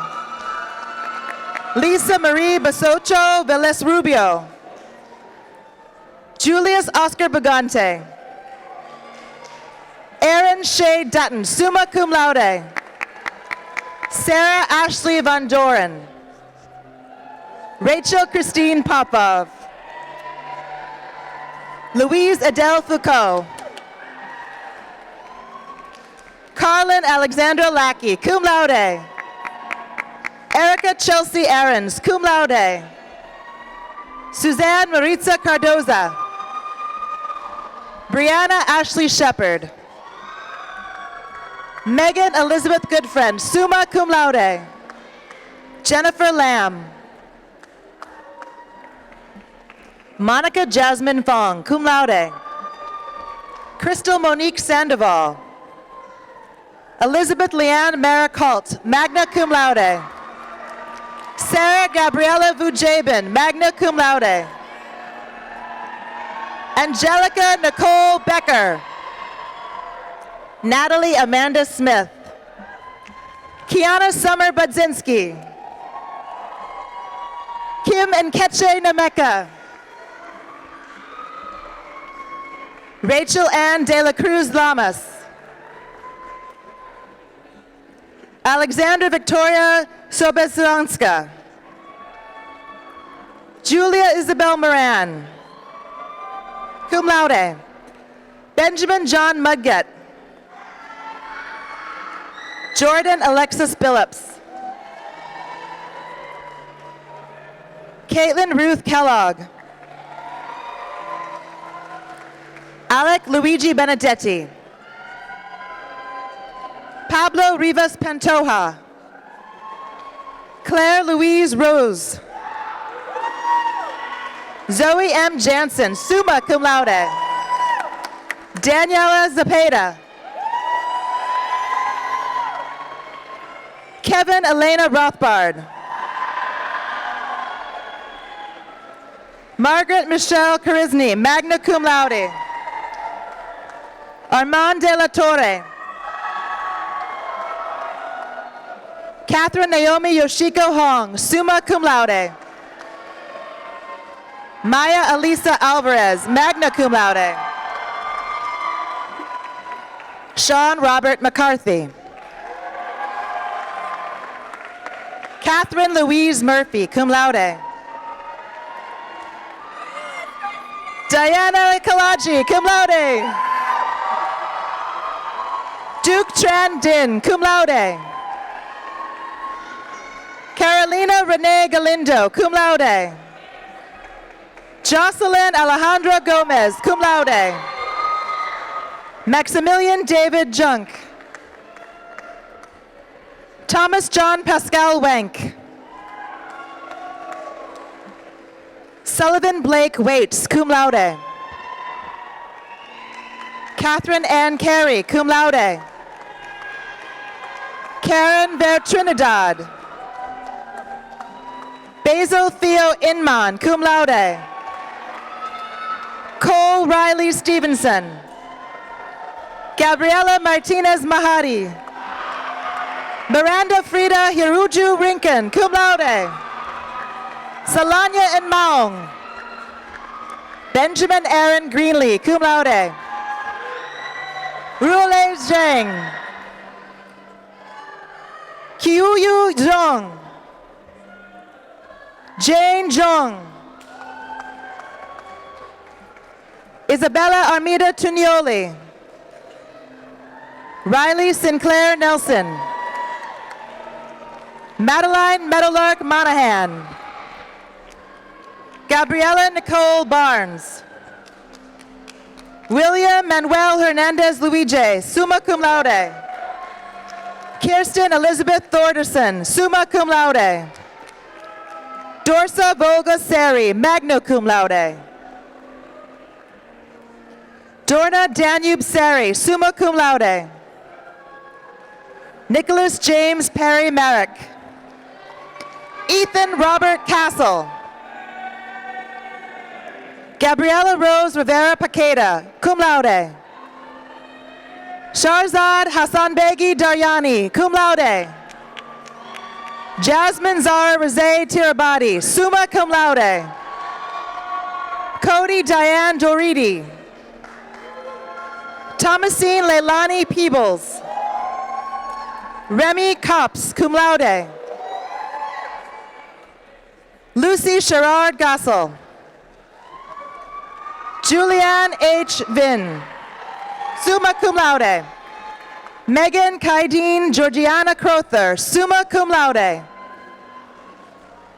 Speaker 10: Lisa Marie Basocho Velez Rubio. Julius Oscar Bagante. Aaron Shea Dutton, summa cum laude. Sarah Ashley Van Doren. Rachel Christine Popov. Louise Adele Foucault. Carlin Alexandra Lackey, cum laude. Erica Chelsea Aarons, cum laude. Suzanne Maritza Cardoza. Brianna Ashley Shepard. Megan Elizabeth Goodfriend, summa cum laude. Jennifer Lamb. Monica Jasmine Fong, cum laude. Crystal Monique Sandoval. Elizabeth Leanne Maricalt, magna cum laude. Sarah Gabriela Vujabin, magna cum laude. Angelica Nicole Becker. Natalie Amanda Smith. Kiana Summer Budzinski. Kim Nkeche Nameka. Rachel Ann De La Cruz Lamas. Alexandra Victoria Sobezanska. Julia Isabel Moran. Cum laude. Benjamin John Mudgett. Jordan Alexis Billups. Caitlin Ruth Kellogg. Alec Luigi Benedetti. Pablo Rivas Pantoja. Claire Louise Rose. Zoe M. Jansen, summa cum laude. Daniela Zapata. Kevin Elena Rothbard. Margaret Michelle Carisni, magna cum laude. Armand de la Torre. Catherine Naomi Yoshiko Hong, summa cum laude. Maya Elisa Alvarez, magna cum laude. Sean Robert McCarthy. Catherine Louise Murphy, cum laude. Diana Kalaji, cum laude. Duke Tran Din, cum laude. Carolina Renee Galindo, cum laude. Jocelyn Alejandra Gomez, cum laude. Maximilian David Junk. Thomas John Pascal Wank. Sullivan Blake Waits, cum laude. Catherine Ann Carey, cum laude. Karen Ver Trinidad. Basil Theo Inman, cum laude. Cole Riley Stevenson. Gabriela Martinez Mahadi. Miranda Frida Hiruju Rinken, cum laude. Salanya Maung. Benjamin Aaron Greenlee, cum laude. Rule Zhang. Kiuyu Zhong. Jane Zhong. Isabella Armida Tunioli. Riley Sinclair Nelson. Madeline Meadowlark Monahan. Gabriela Nicole Barnes. William Manuel Hernandez Luigi, summa cum laude. Kirsten Elizabeth Thorderson, summa cum laude. Dorsa Volga Seri, magna cum laude. Dorna Danube Seri, summa cum laude. Nicholas James Perry Merrick. Ethan Robert Castle. Gabriela Rose Rivera Paqueta, cum laude. Sharzad Hassanbegi Daryani, cum laude. Jasmine Zara Rizay Tirabadi, summa cum laude. Cody Diane Doridi. Thomasine Leilani Peebles. Remy Cops, cum laude. Lucy Sherrard Gassel. Julianne H. Vin, summa cum laude. Megan Kaideen Georgiana Crother, summa cum laude.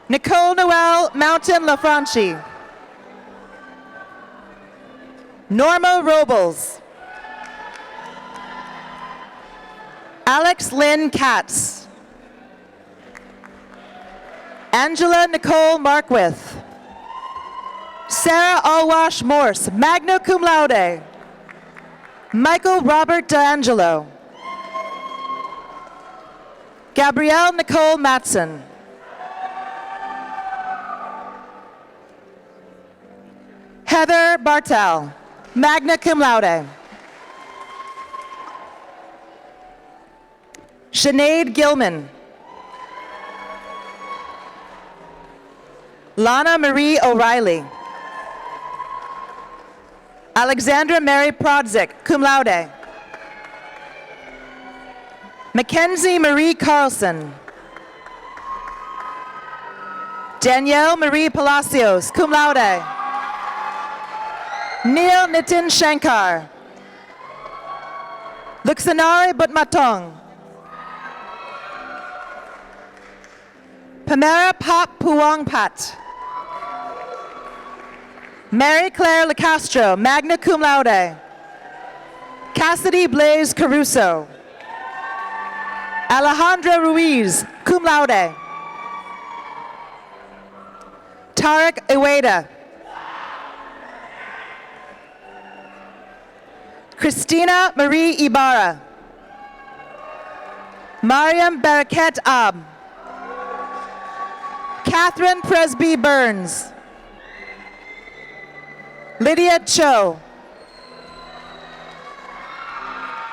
Speaker 10: Nicole Noel Mountain LaFranchi. Norma Robles. Alex Lynn Katz. Angela Nicole Markwith. Sarah Alwash Morse, magna cum laude. Michael Robert D'Angelo. Gabrielle Nicole Matson. Heather Bartel, magna cum laude. Sinead Gilman. Lana Marie O'Reilly. Alexandra Mary Prodzik, cum laude. Mackenzie Marie Carlson. Danielle Marie Palacios, cum laude. Neil Nitin Shankar. Luxanare Butmatong. Pamela Pop Puwangpat. Mary Claire LaCastro, magna cum laude. Cassidy Blaze Caruso. Alejandra Ruiz, cum laude. Tarek Iweda. Christina Marie Ibarra. Mariam Baraket Ab. Catherine Presby Burns. Lydia Cho.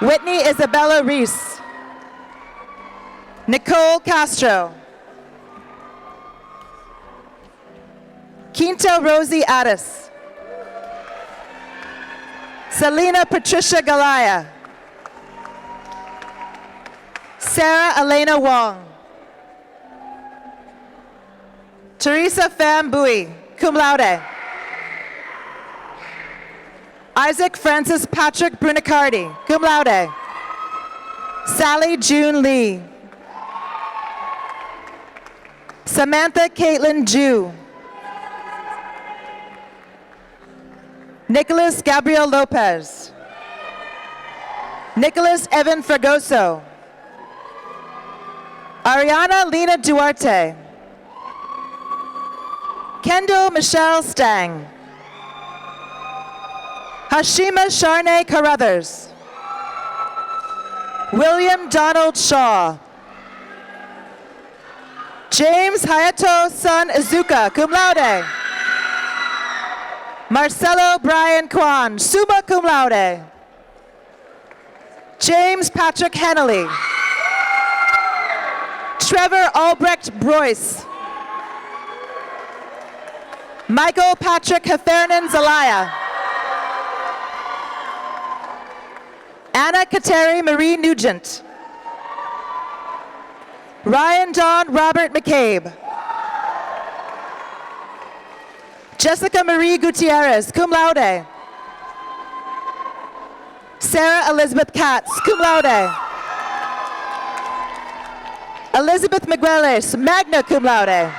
Speaker 10: Whitney Isabella Reese. Nicole Castro. Quinta Rosie Addis. Selena Patricia Galaya. Sarah Elena Wong. Teresa Pham Bui, cum laude. Isaac Francis Patrick Brunicardi, cum laude. Sally June Lee. Samantha Caitlin Jew. Nicholas Gabriel Lopez. Nicholas Evan Fragoso. Ariana Lena Duarte. Kendall Michelle Stang. Hashima Sharnay Carruthers. William Donald Shaw. James Hayato Son Izuka, cum laude. Marcelo Brian Kwan, summa cum laude. James Patrick Hennelly. Trevor Albrecht Broyce. Michael Patrick Heffernan Zelaya. Anna Kateri Marie Nugent. Ryan Don Robert McCabe. Jessica Marie Gutierrez, cum laude. Sarah Elizabeth Katz, cum laude. Elizabeth Migueles, magna cum laude.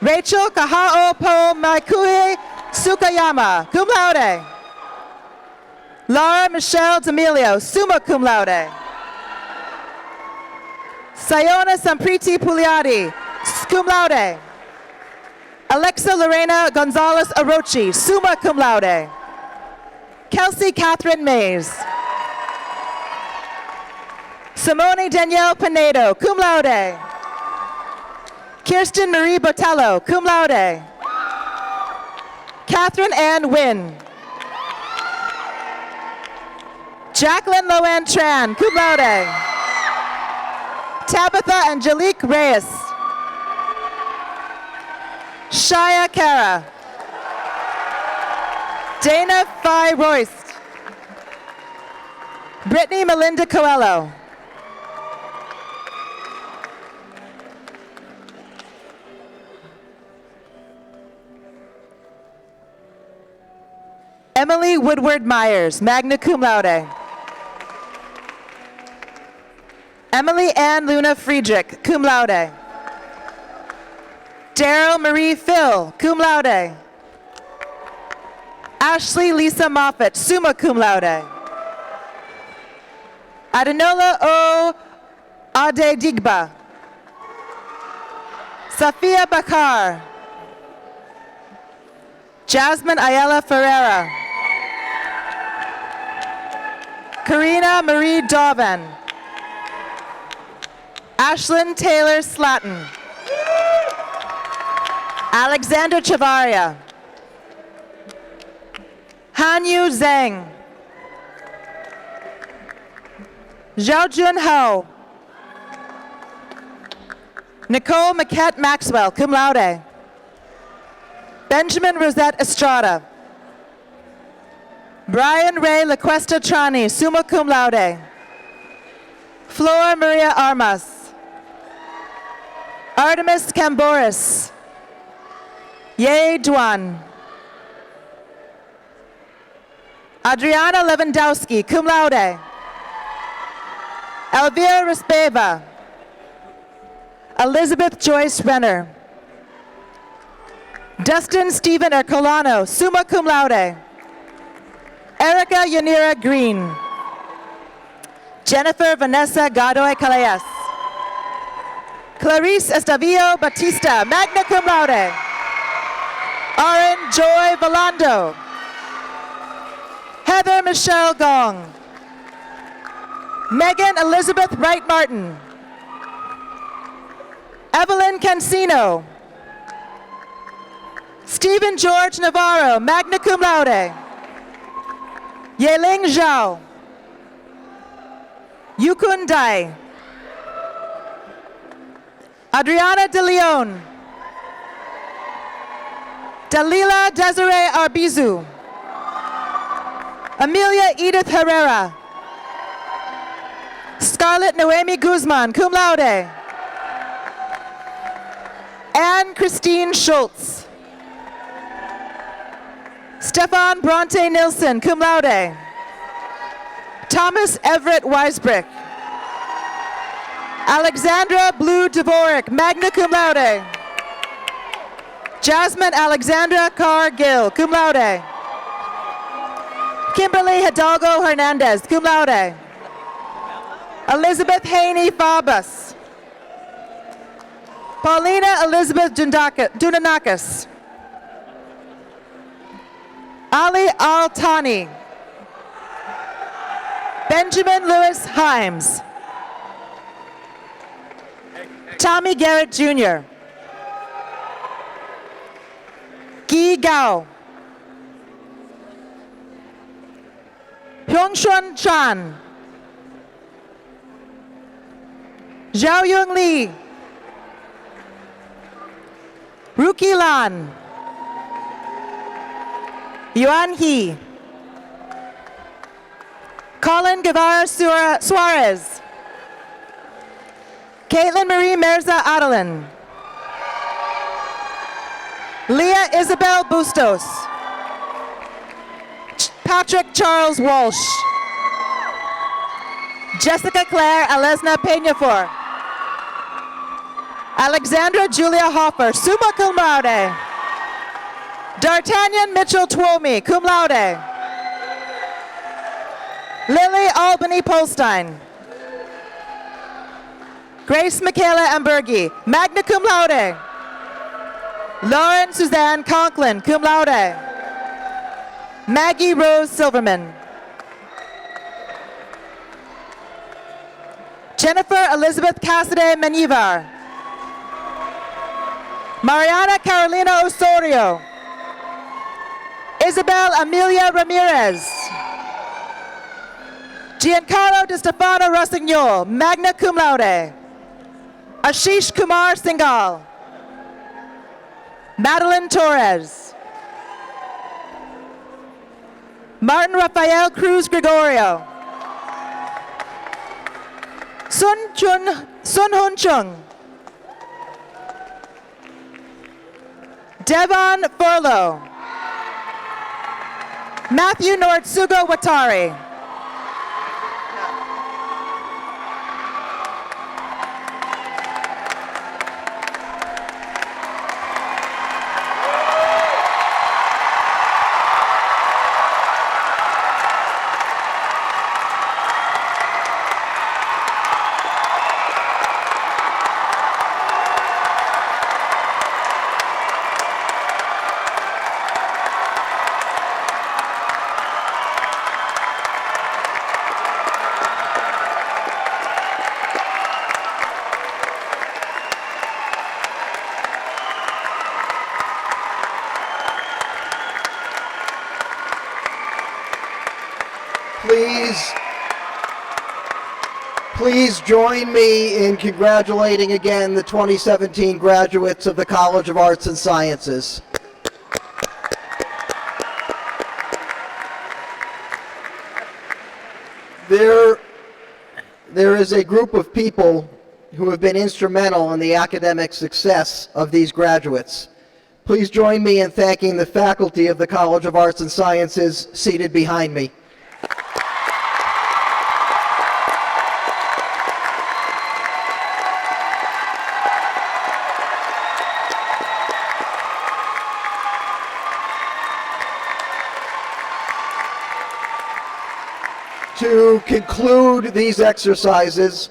Speaker 10: Rachel Kahao Po Maikuhi Sukayama, cum laude. Laura Michelle D'Amelio, summa cum laude. Sayona Sampriti Pugliati, cum laude. Alexa Lorena Gonzalez Arochi, summa cum laude. Kelsey Catherine Mays. Simone Danielle Pinedo, cum laude. Kirsten Marie Botello, cum laude. Catherine Ann Wynn. Jacqueline Loan Tran, cum laude. Tabitha Angelique Reyes. Shaya Kara. Dana Phi Royce. Brittany Melinda Coelho. Emily Woodward Myers, magna cum laude. Emily Ann Luna Friedrich, cum laude. Daryl Marie Phil, cum laude. Ashley Lisa Moffat, summa cum laude. Adenola O. Adedigba. Safia Bakar. Jasmine Ayala Ferreira. Karina Marie Dovan. Ashlyn Taylor Slatton. Alexander Chavaria. Hanyu Zhang. Zhao Jun Ho. Nicole Maquette Maxwell, cum laude. Benjamin Rosette Estrada. Brian Ray LaQuesta Trani, summa cum laude. Flora Maria Armas. Artemis Camboris. Ye Duan. Adriana Lewandowski, cum laude. Elvira Rispeva. Elizabeth Joyce Renner. Dustin Stephen Ercolano, summa cum laude. Erica Yanira Green. Jennifer Vanessa Godoy Calles. Clarice Estavillo Batista, magna cum laude. Aaron Joy Volando. Heather Michelle Gong. Megan Elizabeth Wright Martin. Evelyn Cancino. Stephen George Navarro, magna cum laude. Yeling Zhao. Yukun Dai. Adriana De Leon. Dalila Desiree Arbizu. Amelia Edith Herrera. Scarlett Noemi Guzman, cum laude. Anne Christine Schultz. Stefan Bronte Nilsson, cum laude. Thomas Everett Weisbrick. Alexandra Blue Dvorak, magna cum laude. Jasmine Alexandra Carr-Gill, cum laude. Kimberly Hidalgo Hernandez, cum laude. Elizabeth Haney Fabus. Paulina Elizabeth Dunanakis. Ali Al-Tani. Benjamin Lewis Himes. Tommy Garrett Jr. Guy Gao. Hyungshun Chan. Zhao Yung Lee. Ruki Lan. Yuan He. Colin Guevara Suarez. Caitlin Marie Merza Adelan. Leah Isabel Bustos. Patrick Charles Walsh. Jessica Claire Alesna Peñafor. Alexandra Julia Hoffer, summa cum laude. D'Artagnan Mitchell Twomey, cum laude. Lily Albany Polstein. Grace Michaela Ambergi, magna cum laude. Lauren Suzanne Conklin, cum laude. Maggie Rose Silverman. Jennifer Elizabeth Cassidy Manivar. Mariana Carolina Osorio. Isabel Amelia Ramirez. Giancarlo De Stefano Rossignol, magna cum laude. Ashish Kumar Singhal. Madeline Torres. Martin Rafael Cruz Gregorio. Sun Hun Chung. Devon Furlow. Matthew Nordsugo Watari.
Speaker 2: Please join me in congratulating again the 2017 graduates of the College of Arts and Sciences. There is a group of people who have been instrumental in the academic success of these graduates. Please join me in thanking the faculty of the College of Arts and Sciences seated behind me. To conclude these exercises,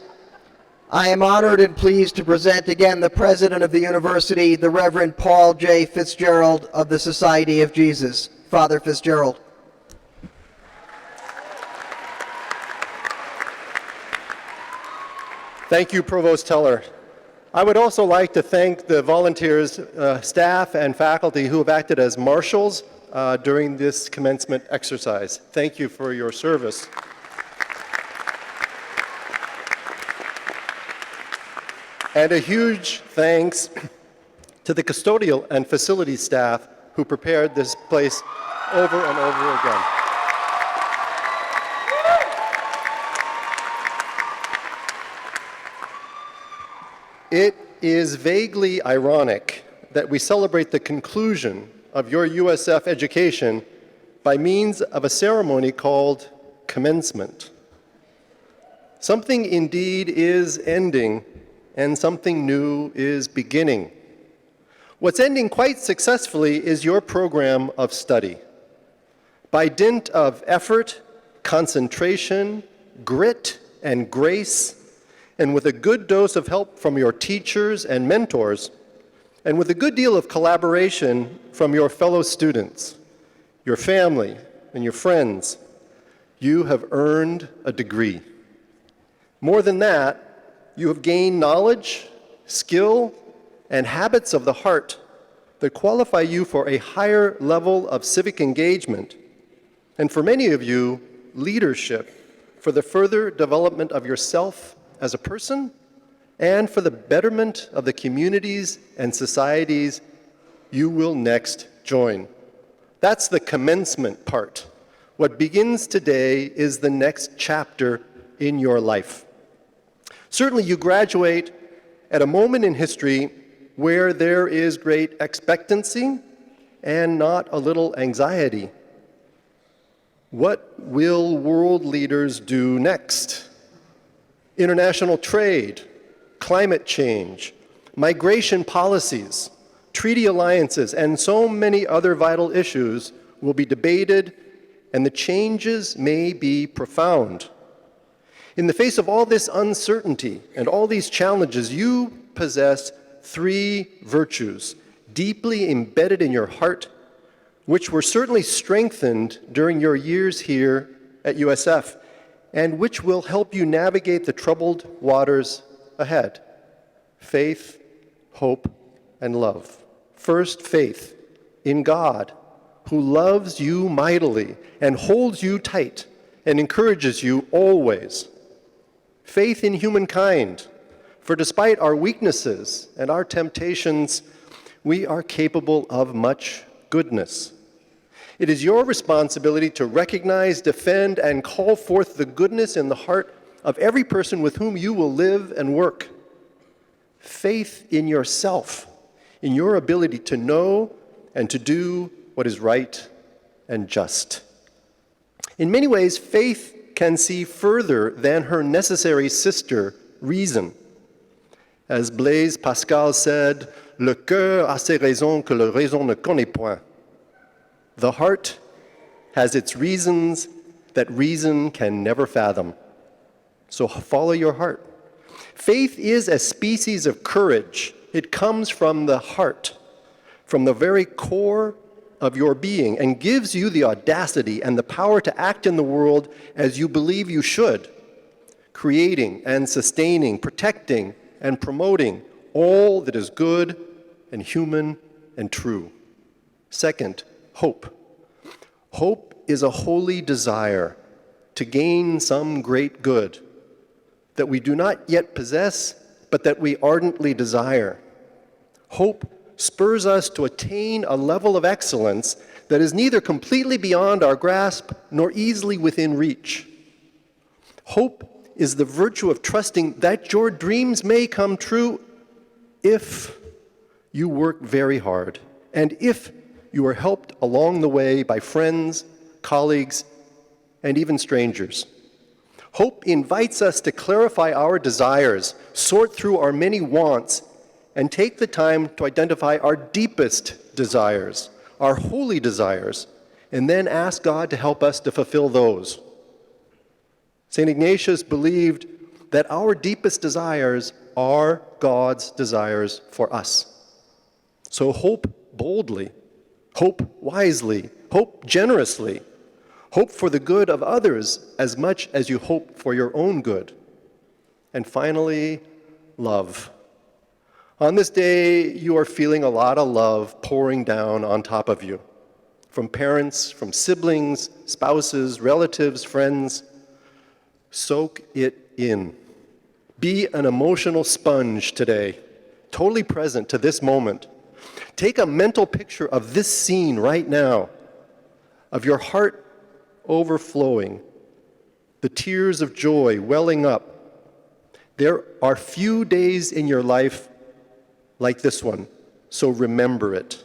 Speaker 2: I am honored and pleased to present again the President of the University, the Reverend Paul J. Fitzgerald of the Society of Jesus. Father Fitzgerald.
Speaker 9: Thank you, Provost Teller. I would also like to thank the volunteers, staff, and faculty who have acted as marshals during this commencement exercise. Thank you for your service. And a huge thanks to the custodial and facility staff who prepared this place over and over again. It is vaguely ironic that we celebrate the conclusion of your USF education by means of a ceremony called commencement. Something indeed is ending, and something new is beginning. What's ending quite successfully is your program of study. By dint of effort, concentration, grit, and grace, and with a good dose of help from your teachers and mentors, and with a good deal of collaboration from your fellow students, your family, and your friends, you have earned a degree. More than that, you have gained knowledge, skill, and habits of the heart that qualify you for a higher level of civic engagement, and for many of you, leadership for the further development of yourself as a person and for the betterment of the communities and societies you will next join. That's the commencement part. What begins today is the next chapter in your life. Certainly you graduate at a moment in history where there is great expectancy and not a little anxiety. What will world leaders do next? International trade, climate change, migration policies, treaty alliances, and so many other vital issues will be debated, and the changes may be profound. In the face of all this uncertainty and all these challenges, you possess three virtues deeply embedded in your heart, which were certainly strengthened during your years here at USF, and which will help you navigate the troubled waters ahead: faith, hope, and love. First, faith in God, who loves you mightily and holds you tight and encourages you always. Faith in humankind, for despite our weaknesses and our temptations, we are capable of much goodness. It is your responsibility to recognize, defend, and call forth the goodness in the heart of every person with whom you will live and work. Faith in yourself, in your ability to know and to do what is right and just. In many ways, faith can see further than her necessary sister, reason. As Blaise Pascal said, "Le cœur a ses raisons que la raison ne connaît point." The heart has its reasons that reason can never fathom. So follow your heart. Faith is a species of courage. It comes from the heart, from the very core of your being, and gives you the audacity and the power to act in the world as you believe you should, creating and sustaining, protecting and promoting all that is good and human and true. Second, hope. Hope is a holy desire to gain some great good that we do not yet possess, but that we ardently desire. Hope spurs us to attain a level of excellence that is neither completely beyond our grasp nor easily within reach. Hope is the virtue of trusting that your dreams may come true if you work very hard and if you are helped along the way by friends, colleagues, and even strangers. Hope invites us to clarify our desires, sort through our many wants, and take the time to identify our deepest desires, our holy desires, and then ask God to help us to fulfill those. St. Ignatius believed that our deepest desires are God's desires for us. So hope boldly, hope wisely, hope generously, hope for the good of others as much as you hope for your own good. And finally, love. On this day, you are feeling a lot of love pouring down on top of you. From parents, from siblings, spouses, relatives, friends. Soak it in. Be an emotional sponge today, totally present to this moment. Take a mental picture of this scene right now, of your heart overflowing, the tears of joy welling up. There are few days in your life like this one, so remember it.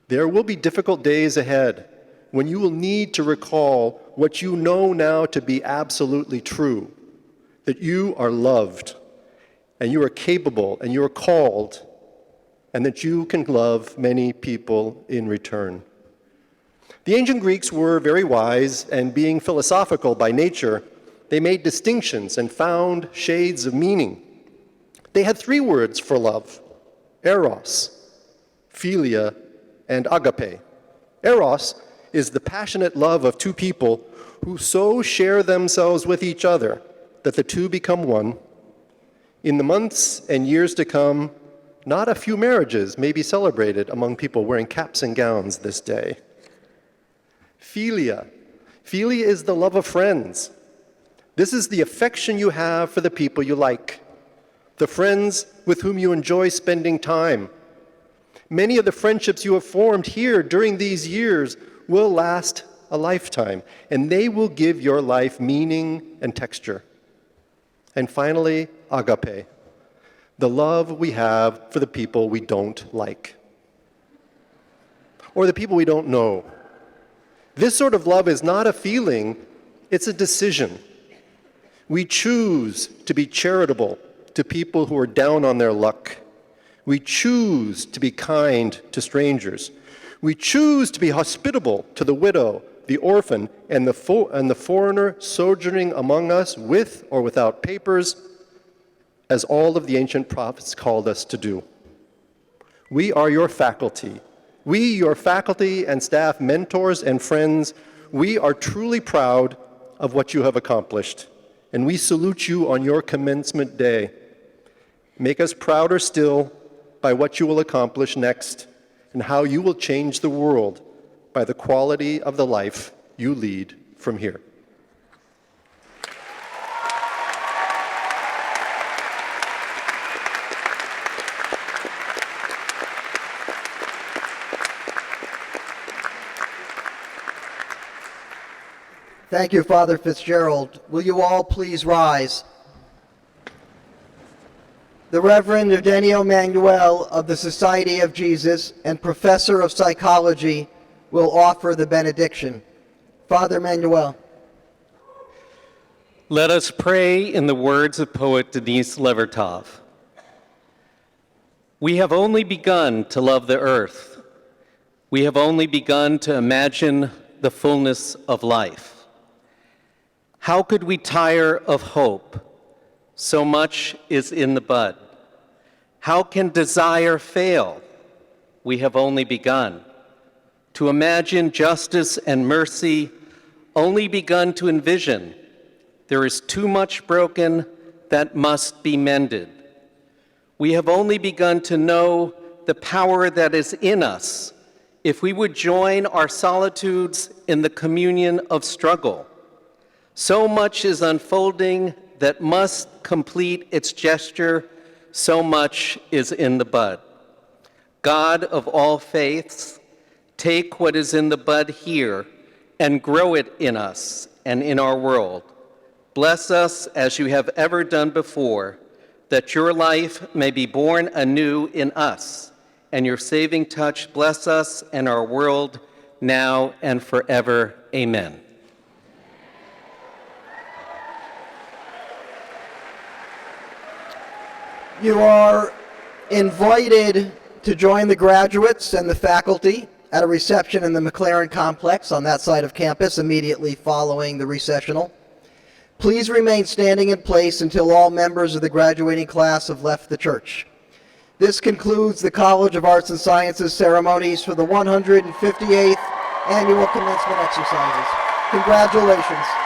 Speaker 9: There will be difficult days ahead when you will need to recall what you know now to be absolutely true, that you are loved, and you are capable, and you are called, and that you can love many people in return. The ancient Greeks were very wise, and being philosophical by nature, they made distinctions and found shades of meaning. They had 3 words for love: eros, philia, and agape. Eros is the passionate love of 2 people who so share themselves with each other that the 2 become one. In the months and years to come, not a few marriages may be celebrated among people wearing caps and gowns this day. Philia. Philia is the love of friends. This is the affection you have for the people you like, the friends with whom you enjoy spending time. Many of the friendships you have formed here during these years will last a lifetime, and they will give your life meaning and texture. And finally, agape, the love we have for the people we don't like, or the people we don't know. This sort of love is not a feeling, it's a decision. We choose to be charitable to people who are down on their luck. We choose to be kind to strangers. We choose to be hospitable to the widow, the orphan, and the foreigner sojourning among us with or without papers, as all of the ancient prophets called us to do. We are your faculty. We, your faculty and staff, mentors and friends, we are truly proud of what you have accomplished, and we salute you on your commencement day. Make us prouder still by what you will accomplish next and how you will change the world by the quality of the life you lead from here.
Speaker 2: Thank you, Father Fitzgerald. Will you all please rise? The Reverend Eugenio Manuel of the Society of Jesus and Professor of Psychology will offer the benediction. Father Manuel.
Speaker 11: Let us pray in the words of poet Denise Levertov. We have only begun to love the earth. We have only begun to imagine the fullness of life. How could we tire of hope? So much is in the bud. How can desire fail? We have only begun. To imagine justice and mercy, only begun to envision. There is too much broken that must be mended. We have only begun to know the power that is in us if we would join our solitudes in the communion of struggle. So much is unfolding that must complete its gesture. So much is in the bud. God of all faiths, take what is in the bud here and grow it in us and in our world. Bless us as you have ever done before, that your life may be born anew in us, and your saving touch bless us and our world now and forever. Amen.
Speaker 2: You are invited to join the graduates and the faculty at a reception in the McLaren complex on that side of campus immediately following the recessional. Please remain standing in place until all members of the graduating class have left the church. This concludes the College of Arts and Sciences ceremonies for the 158th Annual Commencement Exercises. Congratulations.